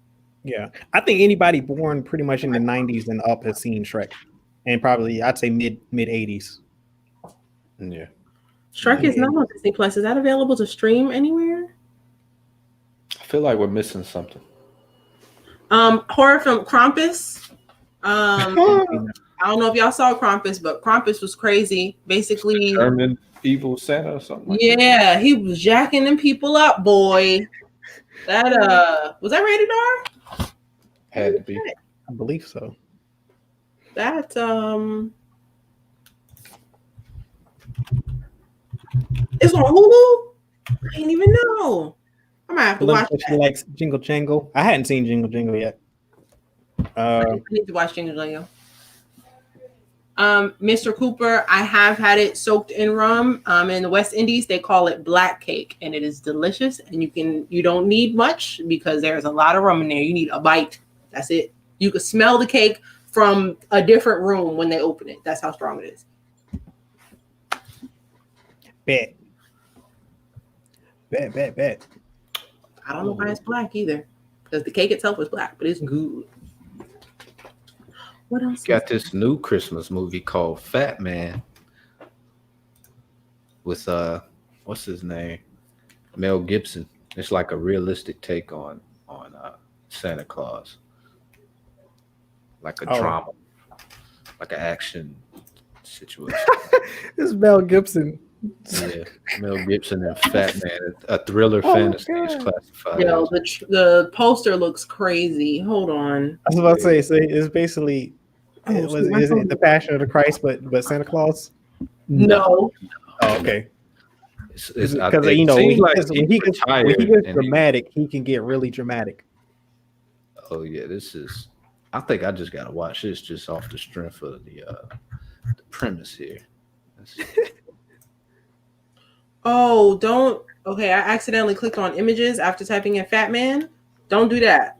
Yeah, I think anybody born pretty much in the 90s and up has seen Shrek, and probably I'd say mid 80s. Yeah. Shrek is not on Disney Plus. Is that available to stream anywhere? I feel like we're missing something. Horror film Krampus. I don't know if y'all saw Krampus, but Krampus was crazy. Basically, German evil Santa or something like yeah, he was jacking them people up, boy. That was that rated R? Had to be. I believe so. That it's on Hulu. I didn't even know. I might have to watch She that. likes Jingle Jangle. I hadn't seen Jingle Jangle yet. I need to watch Jingle Jangle. Mr. Cooper, I have had it soaked in rum. In the West Indies, they call it black cake, and it is delicious. And you don't need much because there's a lot of rum in there. You need a bite. That's it. You can smell the cake from a different room when they open it. That's how strong it is. Bet. I don't know why it's black either, because the cake itself is black, but it's good. What else? Got this new Christmas movie called Fat Man with what's his name? Mel Gibson. It's like a realistic take on Santa Claus. Like a drama. Like an action situation. This is Mel Gibson. Yeah. Mel Gibson and Fat Man. A thriller fantasy is classified. Yo, the poster looks crazy. Hold on. I was about to say it's basically is it the Passion of the Christ, but Santa Claus? No. Oh, okay. Because Because when he gets dramatic, he can get really dramatic. Oh yeah, I think I just gotta watch this just off the strength of the premise here. Oh, don't. Okay, I accidentally clicked on images after typing in Fat Man. Don't do that.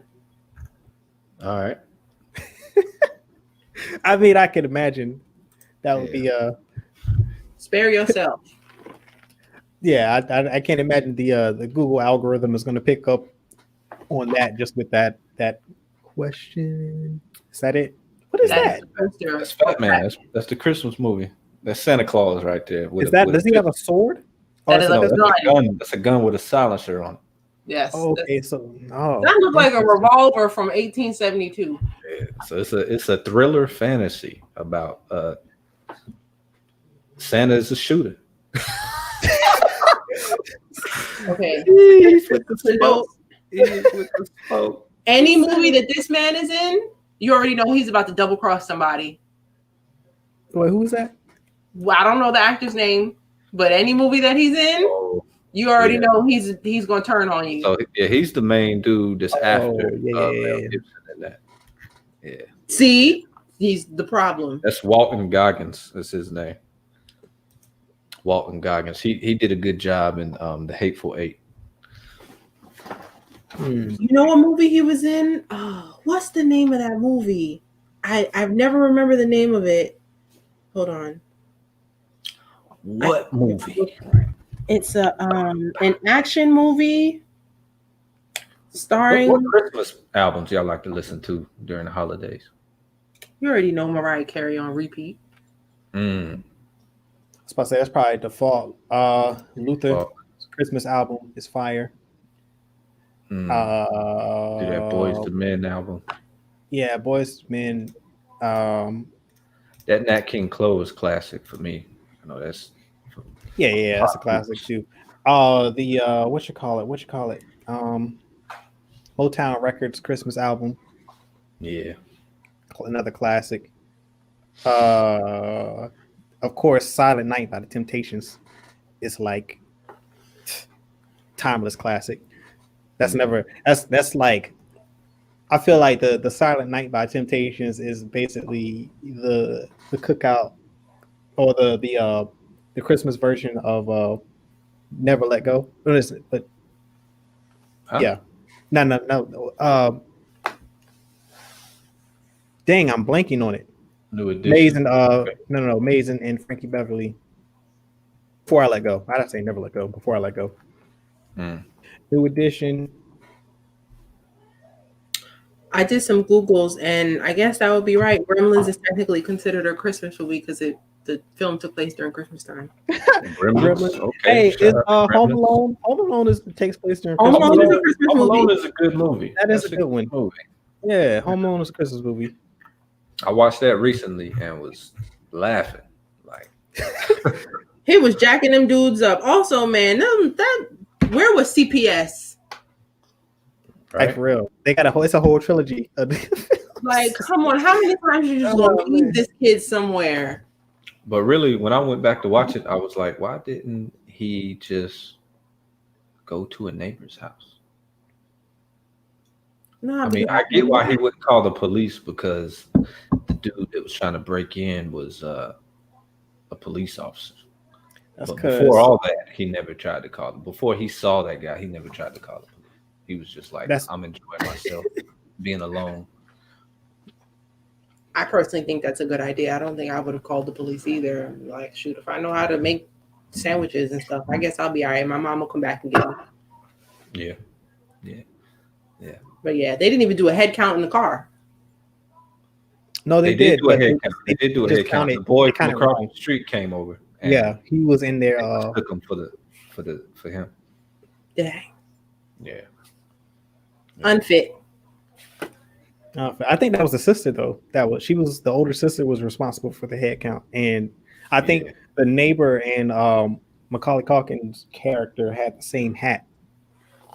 All right. I mean, I can imagine that would be Spare yourself. yeah. I can't imagine the Google algorithm is going to pick up on that just with that question. Is that it? What is that? That's Fat Man. That's the Christmas movie. That's Santa Claus right there. Is that? Does he have a sword? That is no, a that's gun. a gun. That's a gun with a silencer on it. Yes. Oh, okay, so that looked like a revolver from 1872. Yeah, so it's a thriller fantasy about Santa is a shooter. Okay. He's with the smoke. He's with the smoke. Any movie that this man is in, you already know he's about to double cross somebody. Wait, who is that? Well, I don't know the actor's name, but any movie that he's in, you already know he's gonna turn on you. So yeah, he's the main dude that's after Mel yeah. Gibson in that. Yeah. See, he's the problem. That's Walton Goggins. That's his name. Walton Goggins. He did a good job in The Hateful Eight. You know what movie he was in? Oh, what's the name of that movie? I've never remember the name of it. Hold on. What movie? It's an action movie starring. What Christmas albums y'all like to listen to during the holidays? You already know Mariah Carey on repeat. I was about to say that's probably default. Luther's Christmas album is fire. Do that Boys to Men album. Yeah, Boys to Men. That Nat King Cole is classic for me. I know that's that's a classic too. The what you call it? Motown Records Christmas album. Yeah. Another classic. Of course, Silent Night by the Temptations is like timeless classic. That's like, I feel like the Silent Night by Temptations is basically the Cookout or the Christmas version of Never Let Go. But yeah, no. Dang, I'm blanking on it. New Edition. No, Maze and Frankie Beverly. Before I Let Go. I didn't say Never Let Go. Before I Let Go. New Edition. I did some Googles, and I guess that would be right. Gremlins is technically considered a Christmas movie because the film took place during Christmas time. Gremlins. Okay. Hey, is Home Alone? Home Alone takes place during Home Christmas. Alone Home Alone is a good movie. That's a good one. Movie. Yeah, Home Alone is a Christmas movie. I watched that recently and was laughing. Like he was jacking them dudes up. Also, man, where was CPS? Right? Like for real, they got it's a whole trilogy. Like, come on, how many times you just gonna leave this kid somewhere? But really, when I went back to watch it, I was like, why didn't he just go to a neighbor's house? No, I mean, I get why he wouldn't call the police because the dude that was trying to break in was a police officer. But before all that, he never tried to call them. Before he saw that guy, he never tried to call the police. He was just like, I'm enjoying myself being alone. I personally think that's a good idea. I don't think I would have called the police either. Like, shoot, if I know how to make sandwiches and stuff, I guess I'll be all right. My mom will come back and get me. Yeah. But yeah, they didn't even do a head count in the car. No, they did do a head count. They did do a head count. The boy from across the street came over. Yeah, he was in there. Took him for him. Dang. Yeah. Unfit. I think that was the sister though. The older sister was responsible for the head count, and I think the neighbor and Macaulay Culkin's character had the same hat.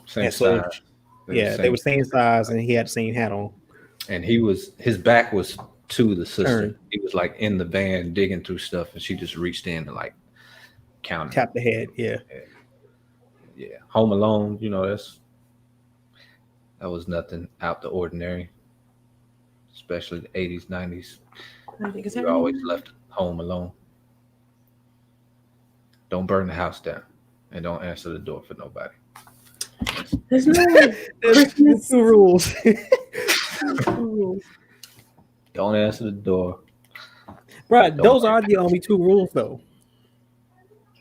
Same size. They were same size, and he had the same hat on. And his back was to the sister. He was like in the van digging through stuff, and she just reached in and like counted. Tap the head, yeah. Home Alone, that was nothing out the ordinary, especially the 80s, 90s. You always left home alone. Don't burn the house down, and don't answer the door for nobody. There's no Christmas rules. Don't answer the door. Right, those are the only two rules though.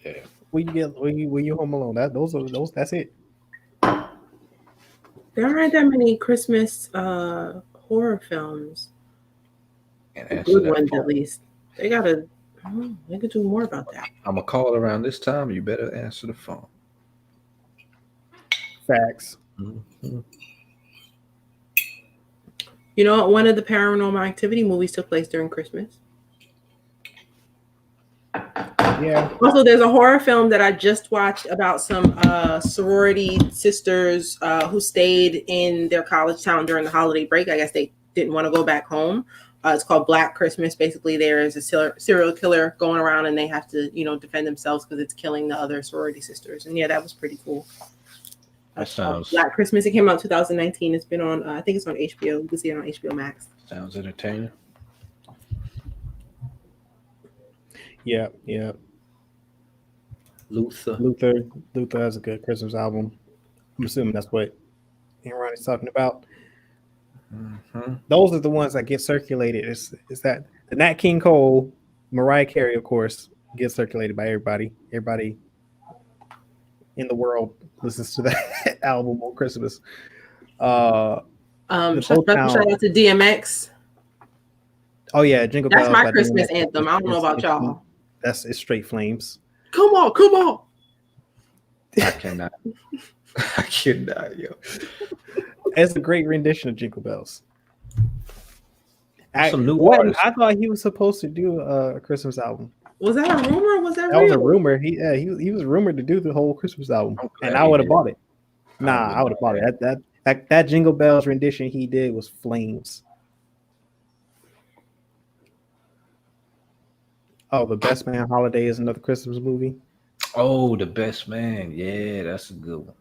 Yeah. When you home alone, that's it. There aren't that many Christmas horror films. And Good ones at least. They gotta They could do more about that. I'm gonna call around this time. You better answer the phone. Facts. Mm-hmm. You know, one of the Paranormal Activity movies took place during Christmas. Yeah. Also, there's a horror film that I just watched about some sorority sisters who stayed in their college town during the holiday break. I guess they didn't want to go back home. It's called Black Christmas. Basically, there is a serial killer going around, and they have to, defend themselves because it's killing the other sorority sisters. And yeah, that was pretty cool. That sounds Black Christmas. It came out 2019. It's been on. I think it's on HBO. You can see it on HBO Max. sounds entertaining. Yeah. Luther has a good Christmas album. I'm assuming that's what Aaron is talking about. Mm-hmm. Those are the ones that get circulated. Is that the Nat King Cole, Mariah Carey, of course, gets circulated by everybody. Everybody in the world listens to that album on Christmas. Shout out to DMX. Oh yeah, Jingle Bells. That's my Christmas anthem. I don't know about y'all. It's straight flames. Come on. I cannot. I cannot, yo. It's a great rendition of Jingle Bells. Some new I artists. thought he was supposed to do a Christmas album. Was that a rumor? Was that That was a real? rumor. He was rumored to do the whole Christmas album, and I would have bought it. I would have bought it. That Jingle Bells rendition he did was flames. Oh, The Best Man Holiday is another Christmas movie. Oh, The Best Man. Yeah, that's a good one.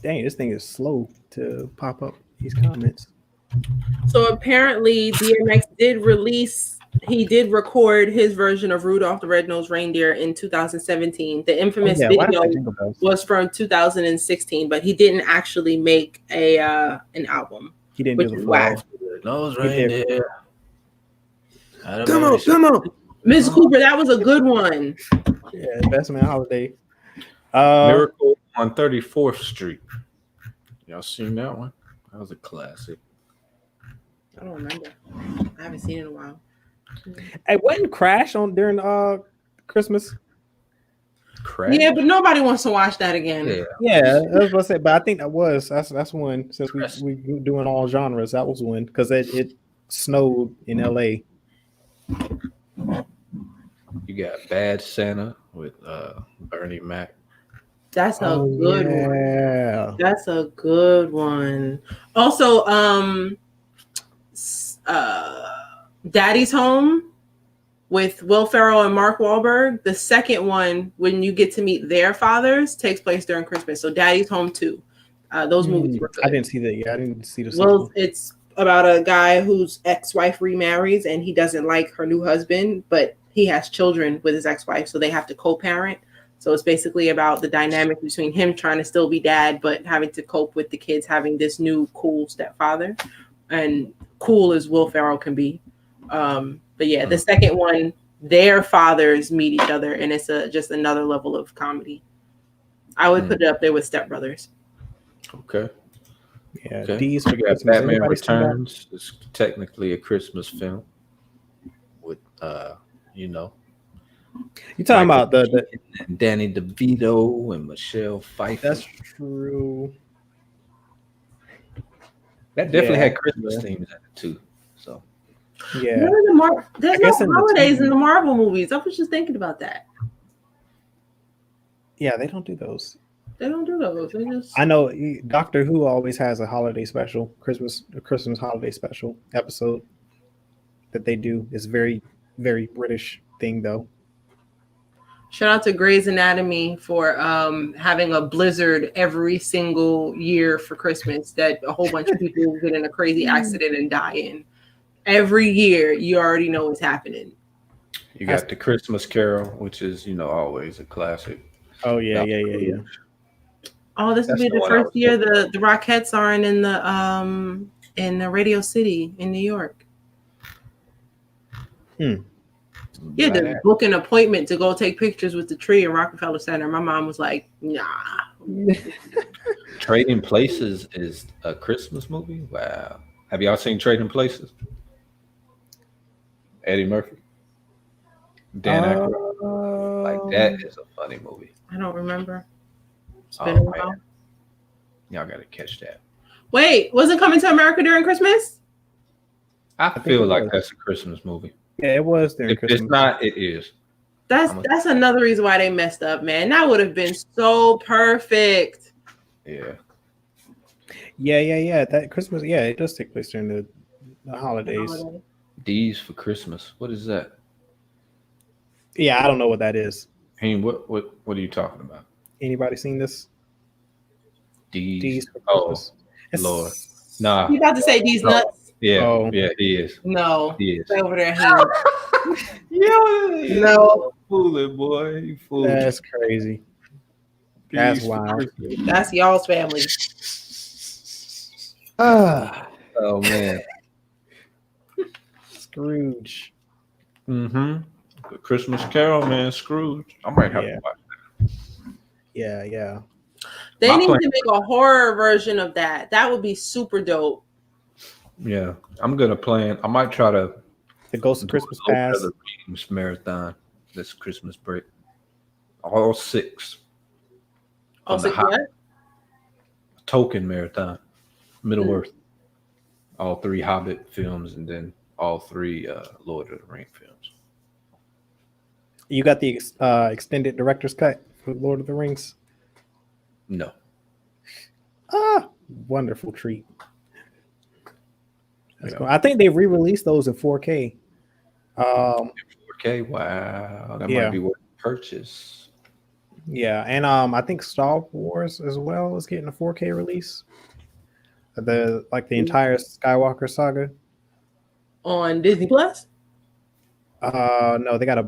Dang, this thing is slow to pop up these comments. So apparently DMX he did record his version of Rudolph the Red-Nosed Reindeer in 2017. The infamous video was from 2016, but he didn't actually make an album. He didn't do the flower. Nose Reindeer. Come on. Ms. Cooper, that was a good one. Yeah, Best Man Holiday. Miracle on 34th Street. Y'all seen that one? That was a classic. I don't remember. I haven't seen it in a while. Hey, wasn't Crash on during Christmas? Crash? Yeah, but nobody wants to watch that again. Yeah, I was gonna say, but I think that's one, since we doing all genres. That was one because it snowed in LA. You got Bad Santa with Bernie Mac. That's a good one. That's a good one. Also, Daddy's Home with Will Ferrell and Mark Wahlberg. The second one, when you get to meet their fathers, takes place during Christmas. So Daddy's Home 2. Those movies were good. I didn't see that. Yeah, I didn't see the. Well, it's about a guy whose ex-wife remarries and he doesn't like her new husband, but he has children with his ex-wife, so they have to co-parent. So it's basically about the dynamic between him trying to still be dad, but having to cope with the kids having this new cool stepfather. And cool as Will Ferrell can be. But yeah, the second one, their fathers meet each other, and it's just another level of comedy. I would put it up there with Step Brothers. Okay. Yeah, okay. These we got Batman Returns. It's technically a Christmas film with You talking about the Danny DeVito and Michelle Pfeiffer? That's true. That definitely had Christmas themes in it too. So yeah, there's no holidays in the Marvel movies. I was just thinking about that. Yeah, they don't do those. They don't do those. They just... I know Doctor Who always has a holiday special, Christmas holiday special episode that they do. It's very, very British thing though. Shout out to Grey's Anatomy for having a blizzard every single year for Christmas that a whole bunch of people get in a crazy accident and die in. Every year, you already know what's happening. You got the Christmas Carol, which is, always a classic. Oh, yeah. Oh, this will be the first year the Rockettes aren't in the Radio City in New York. You had to book an appointment to go take pictures with the tree in Rockefeller Center. My mom was like, nah. Trading Places is a Christmas movie? Wow. Have y'all seen Trading Places? Eddie Murphy, Dan Aykroyd. Like that is a funny movie. I don't remember. It's been a while. Man. Y'all gotta catch that. Wait, wasn't Coming to America during Christmas? I feel like that's a Christmas movie. Yeah, it was during If Christmas. it's not, it is. That's another reason why they messed up, man. That would have been so perfect. Yeah. Yeah. That Christmas, yeah, it does take place during the holidays. D's for Christmas. What is that? Yeah, I don't know what that is. I mean, what are you talking about? Anybody seen this? D's for Christmas. Lord. Nah. You about to say D's nuts? Yeah, yeah, he is. No. He is. Stay over there. Yeah. No. Fooling, boy. You fooling. That's crazy. That's wild. That's y'all's family. Oh, man. Scrooge. Mm-hmm. Christmas Carol, man. Scrooge. I might have to watch that. Yeah. They need to make a horror version of that. That would be super dope. Yeah. I'm going to plan. I might try to. The Ghost of Christmas Past. The Readings marathon this Christmas break. All 6. All 6 what? Tolkien marathon. Middle Earth. All 3 Hobbit films and then all 3 Lord of the Rings films. You got the extended director's cut for Lord of the Rings? No. Wonderful treat. Cool. I think they re-released those in 4K. 4K, wow. That might be worth the purchase. Yeah, and I think Star Wars as well is getting a 4K release. The entire Skywalker saga. On Disney Plus? No, they got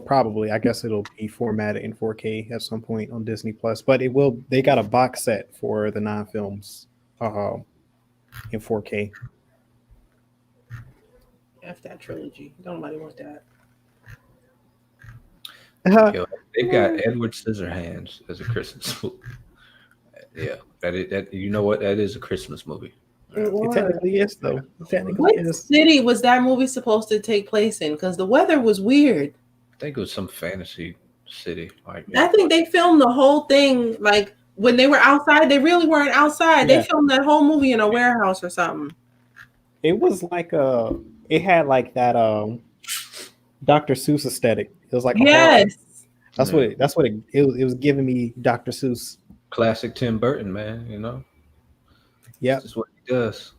probably. I guess it'll be formatted in 4K at some point on Disney Plus, but they got a box set for the 9 films in 4K. F that trilogy. Don't nobody want that. Yo, they've got Edward Scissorhands as a Christmas movie. Yeah, that you know what? That is a Christmas movie. It technically is, though. What city was that movie supposed to take place in? Because the weather was weird. I think it was some fantasy city. I think they filmed the whole thing when they were outside. They really weren't outside. Yeah. They filmed that whole movie in a warehouse or something. It was it had that Dr. Seuss aesthetic. It was like that's what it was giving me. Dr. Seuss. Classic Tim Burton, man. You know. Yeah, that's what he does.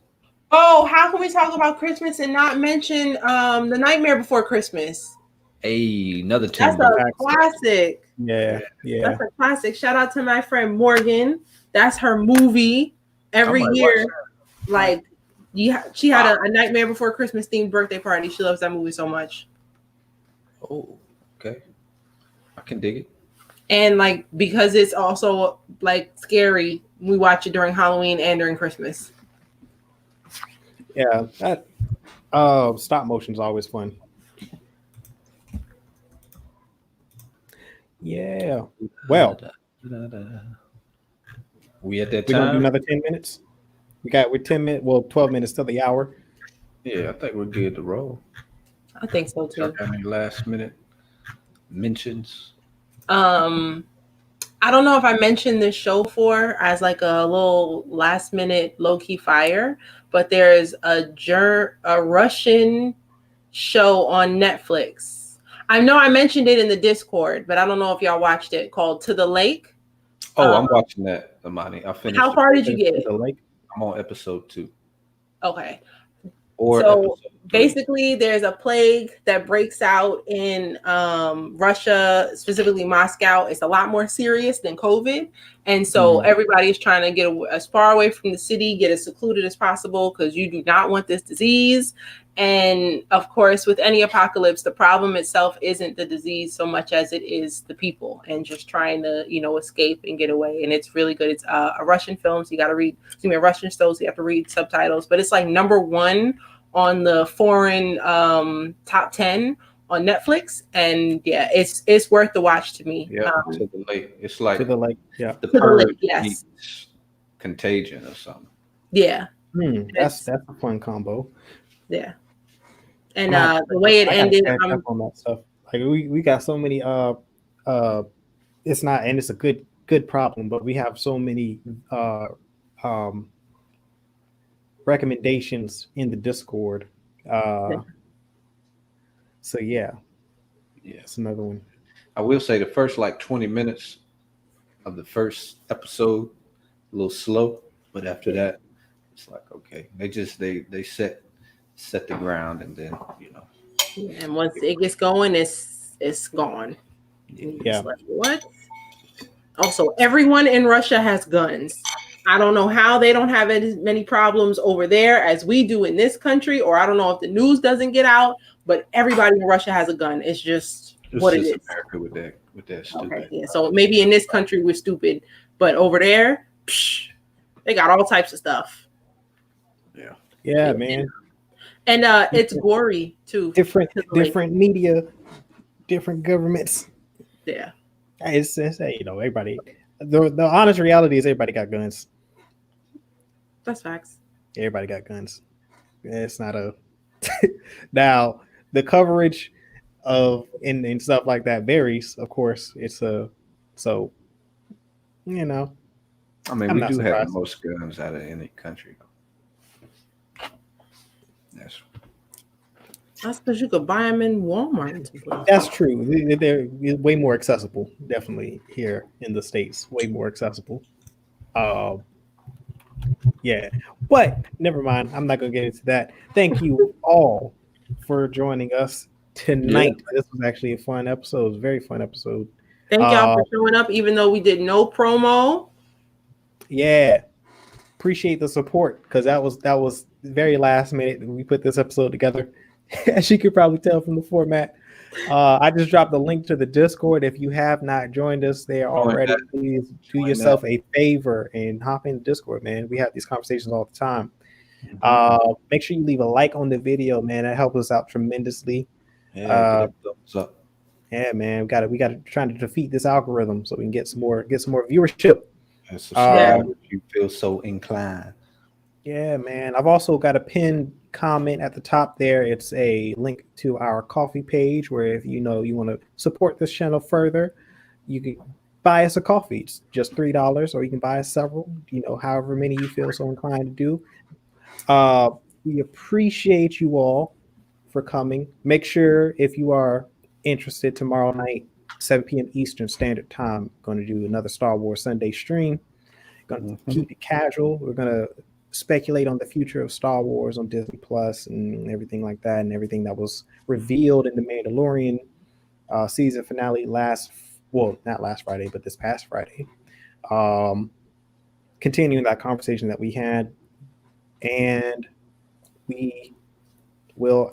Oh, how can we talk about Christmas and not mention The Nightmare Before Christmas? Hey, another Tim Burton. That's a classic. Yeah. That's a classic. Shout out to my friend Morgan. That's her movie every year. She had a Nightmare Before Christmas themed birthday party. She loves that movie so much. Oh, okay. I can dig it. And because it's also scary, we watch it during Halloween and during Christmas. Yeah, that stop motion is always fun. Yeah. Well, we at that we're time. Gonna do another 10 minutes. We're 10 minutes. Well, 12 minutes till the hour. Yeah, I think we're good to roll. I think so too. Any last minute mentions? I don't know if I mentioned this show as a little last minute low key fire, but there's a Russian show on Netflix. I know I mentioned it in the Discord, but I don't know if y'all watched it, called To the Lake. Oh, I'm watching that, Amani. I finished. How far did you get? To the Lake? I'm on episode 2. Okay. So basically, there's a plague that breaks out in Russia, specifically Moscow. It's a lot more serious than COVID. And so everybody is trying to get as far away from the city, get as secluded as possible, because you do not want this disease. And of course, with any apocalypse, the problem itself isn't the disease so much as it is the people and just trying to, escape and get away. And it's really good. It's a Russian film, so you got to read, Russian show, so you have to read subtitles. But it's number 1 on the foreign top 10 on Netflix, and yeah, it's worth the watch to me. Yeah, To the Lake. It's like To the Lake. Yeah, the Purge meets Contagion or something. Yeah, It's, That's a fun combo. yeah. And I'm gonna the way it I gotta ended, catch up on that stuff. Like we got so many it's not, and it's a good problem, but we have so many um recommendations in the Discord. So yeah, it's another one. I will say the first like 20 minutes of the first episode a little slow, but after that, it's like okay. They set the ground, and then and once it gets going, it's gone. Yeah. Like, what? Also, everyone in Russia has guns. I don't know how they don't have as many problems over there as we do in this country, or I don't know if the news doesn't get out, but everybody in Russia has a gun. It's just it's what it just is. America with that stupid. Okay, yeah. So maybe in this country we're stupid, but over there, they got all types of stuff. Yeah, man. And it's gory too. Different media, different governments. Yeah. It's everybody. The honest reality is everybody got guns. That's facts. Everybody got guns. It's not a now the coverage of and stuff like that varies, of course. It's a so I mean, I'm we not do have surprised. the most guns out of any country. That's because you could buy them in Walmart. That's true. They're way more accessible, definitely here in the States. Way more accessible. Yeah, but never mind. I'm not gonna get into that. Thank you all for joining us tonight. Yeah. This was actually a fun episode. It was a very fun episode. Thank y'all for showing up, even though we did no promo. Yeah, appreciate the support because that was very last minute. We put this episode together. As you could probably tell from the format, I just dropped the link to the Discord. If you have not joined us there already, please do yourself a favor and hop in the Discord, man. We have these conversations all the time. Make sure you leave a like on the video, man. That helps us out tremendously. Yeah, thumbs up. Yeah, man. We got to try to defeat this algorithm so we can get some more viewership. And subscribe if you feel so inclined. Yeah, man. I've also got a pinned comment at the top there. It's a link to our coffee page where if you want to support this channel further, you can buy us a coffee. It's just $3, or you can buy us several, however many you feel so inclined to do. We appreciate you all for coming. Make sure if you are interested, tomorrow night, 7 p.m. Eastern Standard Time, going to do another Star Wars Sunday stream. Going to keep it casual. We're going to speculate on the future of Star Wars on Disney Plus and everything like that, and everything that was revealed in the Mandalorian season finale not last Friday, but this past Friday. Continuing that conversation that we had, and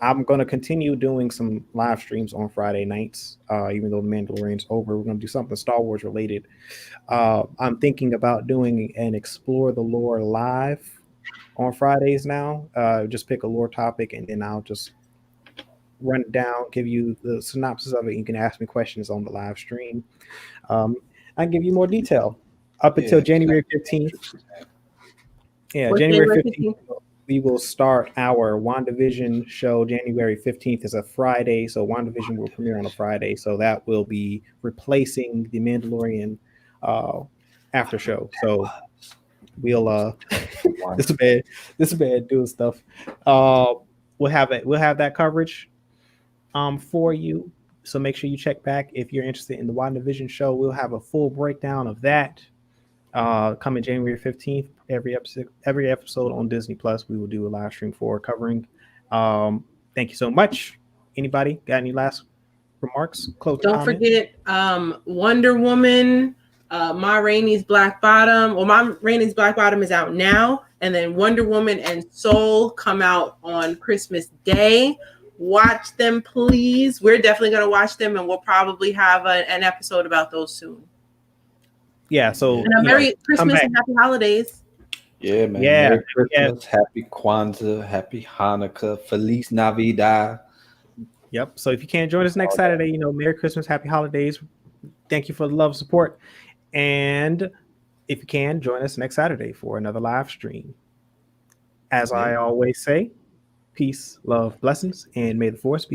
I'm going to continue doing some live streams on Friday nights, even though the Mandalorian's over. We're going to do something Star Wars related. I'm thinking about doing an Explore the Lore live on Fridays now. Just pick a lore topic, and then I'll just run it down, give you the synopsis of it. You can ask me questions on the live stream. I can give you more detail up until January 15th. Yeah, January 15th. We will start our WandaVision show. January 15th is a Friday, so WandaVision will premiere on a Friday. So that will be replacing the Mandalorian after show. So we'll this is bad doing stuff. We'll have that coverage for you. So make sure you check back if you're interested in the WandaVision show. We'll have a full breakdown of that coming January 15th. Every episode on Disney Plus, we will do a live stream for covering. Thank you so much. Anybody got any last remarks? Don't forget Wonder Woman, Ma Rainey's Black Bottom. Well, Ma Rainey's Black Bottom is out now, and then Wonder Woman and Soul come out on Christmas Day. Watch them, please. We're definitely going to watch them, and we'll probably have an episode about those soon. Yeah, so and a Merry Christmas and Happy Holidays. Yeah, man. Yeah, Merry Christmas, Happy Kwanzaa, Happy Hanukkah, Feliz Navidad. Yep. So if you can't join us next Saturday, Merry Christmas, Happy Holidays. Thank you for the love and support. And if you can, join us next Saturday for another live stream. As I always say, peace, love, blessings, and may the force be